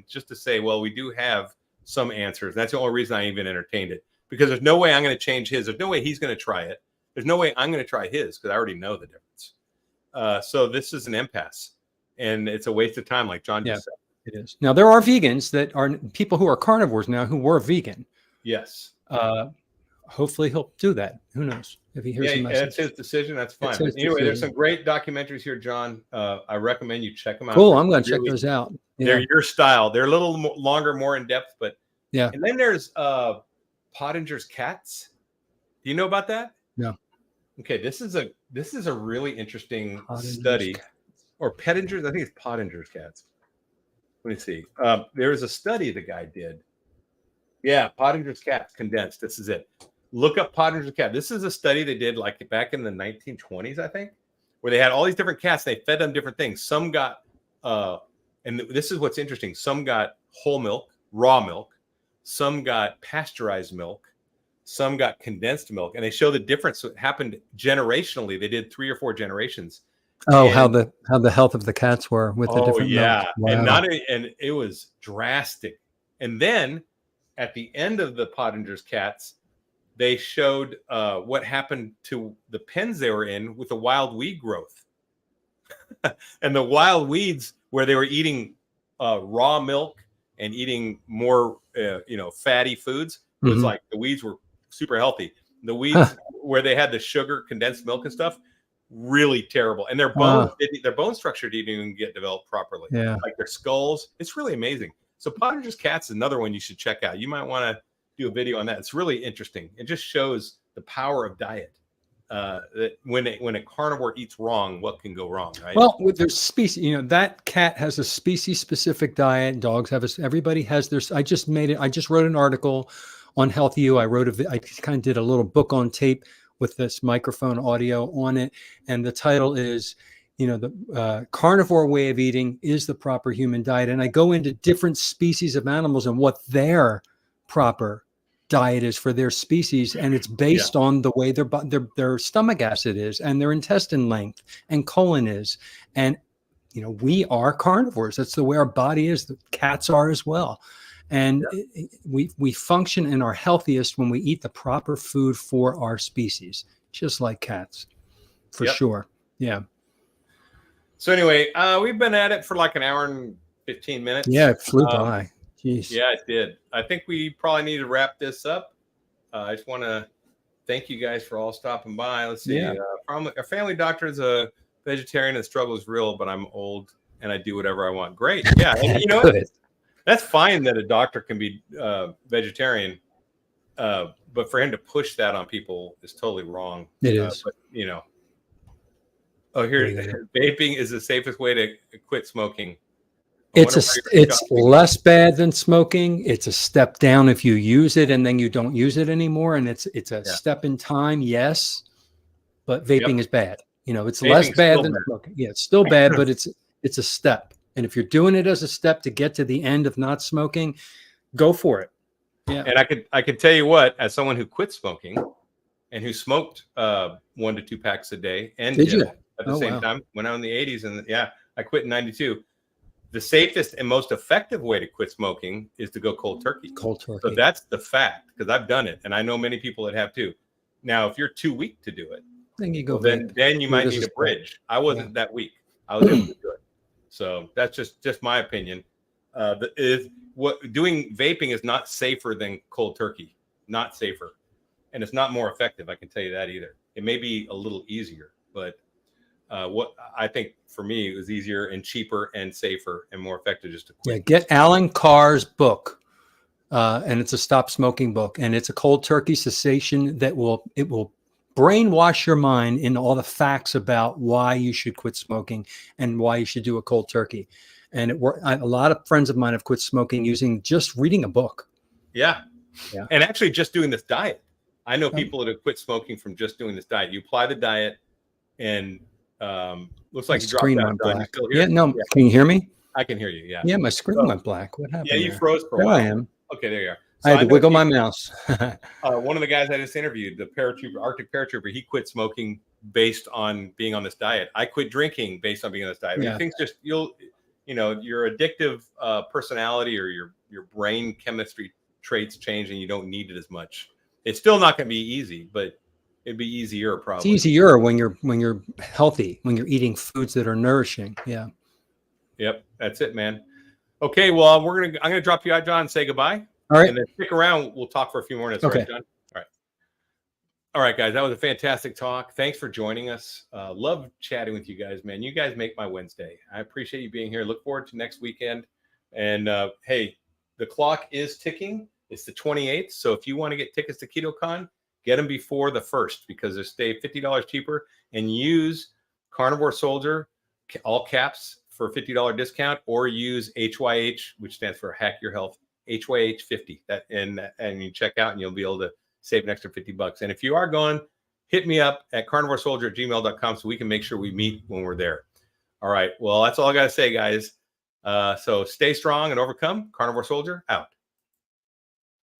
S1: just to say, well, we do have some answers. That's the only reason I even entertained it, because there's no way I'm going to change his. There's no way he's going to try it. There's no way I'm going to try his, because I already know the difference. So this is an impasse, and it's a waste of time, like John just said.
S2: It is. Now, there are vegans that are people who are carnivores now who were vegan.
S1: Yes.
S2: Hopefully he'll do that. Who knows? If he hears the message.
S1: That's his decision. That's fine. Anyway, there's some great documentaries here, John. I recommend you check them out.
S2: Cool. I'm going to check those out.
S1: They're your style. They're a little longer, more in depth, but
S2: yeah.
S1: And then there's Pottinger's Cats. Do you know about that?
S2: No.
S1: Okay, this is a really interesting study. Cats. Or Pettinger's. I think it's Pottinger's Cats. Let me see. There was a study the guy did. Yeah, Pottinger's Cats condensed. This is it. Look up Pottinger's Cat. This is a study they did like back in the 1920s, I think, where they had all these different cats. They fed them different things. Some got, and this is what's interesting. Some got whole milk, raw milk. Some got pasteurized milk. Some got condensed milk. And they show the difference that happened generationally. They did 3 or 4 generations.
S2: Oh, how the health of the cats were with the different milk.
S1: Wow. And it was drastic. And then at the end of the Pottinger's Cats, they showed what happened to the pens they were in with the wild weed growth. And the wild weeds, where they were eating raw milk and eating more, fatty foods, was like the weeds were super healthy. The weeds where they had the sugar, condensed milk and stuff, really terrible, and their bone structure didn't even get developed properly.
S2: Yeah,
S1: like their skulls. It's really amazing. So Potter's Cats is another one you should check out. You might want to do a video on that. It's really interesting. It just shows the power of diet. That when a carnivore eats wrong, what can go wrong, right?
S2: well, with their species, that cat has a species specific diet. Dogs have everybody has their. I just wrote an article on Health U. I kind of did a little book on tape with this microphone audio on it, and the title is, the carnivore way of eating is the proper human diet. And I go into different species of animals and what their proper diet is for their species, and it's based on the way their stomach acid is, and their intestine length and colon is. And we are carnivores. That's the way our body is. The cats are as well. And we function and are healthiest when we eat the proper food for our species, just like cats, for sure. Yeah.
S1: So anyway, we've been at it for like an hour and 15 minutes.
S2: Yeah, it flew by. Jeez.
S1: Yeah, it did. I think we probably need to wrap this up. I just want to thank you guys for all stopping by. Let's see. Our family doctor is a vegetarian. The struggle is real, but I'm old and I do whatever I want. Great. Yeah. And you know what? That's fine that a doctor can be vegetarian, but for him to push that on people is totally wrong.
S2: It is.
S1: But, here, vaping is the safest way to quit smoking.
S2: It's less bad than smoking. It's a step down if you use it and then you don't use it anymore. And it's a step in time, yes, but vaping is bad. It's vaping's less bad than smoking. Yeah, it's still bad, but it's a step. And if you're doing it as a step to get to the end of not smoking, go for it. Yeah.
S1: And I could tell you what, as someone who quit smoking and who smoked 1 to 2 packs a day and
S2: did you
S1: at the same time when I was in the 80s, and I quit in 92. The safest and most effective way to quit smoking is to go cold turkey.
S2: Cold turkey.
S1: So that's the fact, because I've done it, and I know many people that have too. Now, if you're too weak to do it,
S2: then you go.
S1: Then you might need a bridge. I wasn't that weak. I was able to do it. So that's just my opinion. Doing vaping is not safer than cold turkey. Not safer, and it's not more effective. I can tell you that either. It may be a little easier, but what I think for me it was easier and cheaper and safer and more effective just to quit.
S2: Yeah, get Alan Carr's book, and it's a stop smoking book, and it's a cold turkey cessation that will brainwash your mind in all the facts about why you should quit smoking and why you should do a cold turkey. And a lot of friends of mine have quit smoking using just reading a book.
S1: Yeah. And actually just doing this diet. I know people that have quit smoking from just doing this diet. You apply the diet and looks like you dropped out.
S2: Black. Can you hear me?
S1: I can hear you. Yeah.
S2: Yeah, my screen went black. What happened?
S1: Yeah, you froze for a while.
S2: There I am.
S1: Okay, there you are.
S2: So I had to wiggle my mouse.
S1: One of the guys I just interviewed, the Arctic paratrooper, he quit smoking based on being on this diet. I quit drinking based on being on this diet. Yeah. Things just your addictive personality or your brain chemistry traits change, and you don't need it as much. It's still not going to be easy, but it'd be easier probably.
S2: It's easier when you're healthy, when you're eating foods that are nourishing. Yeah.
S1: Yep, that's it, man. Okay, well, I'm gonna drop you out, John, and say goodbye.
S2: All right.
S1: And then stick around. We'll talk for a few more minutes.
S2: Okay.
S1: All right, John? All right, guys. That was a fantastic talk. Thanks for joining us. Love chatting with you guys, man. You guys make my Wednesday. I appreciate you being here. Look forward to next weekend. And hey, the clock is ticking. It's the 28th. So if you want to get tickets to KetoCon, get them before the 1st because they stay $50 cheaper. And use Carnivore Soldier, all caps, for a $50 discount, or use HYH, which stands for Hack Your Health. HYH 50 and you check out and you'll be able to save an extra $50. And if you are going, hit me up at carnivoresoldier@gmail.com so we can make sure we meet when we're there. All right. Well, that's all I got to say, guys. So stay strong and overcome. Carnivore Soldier out.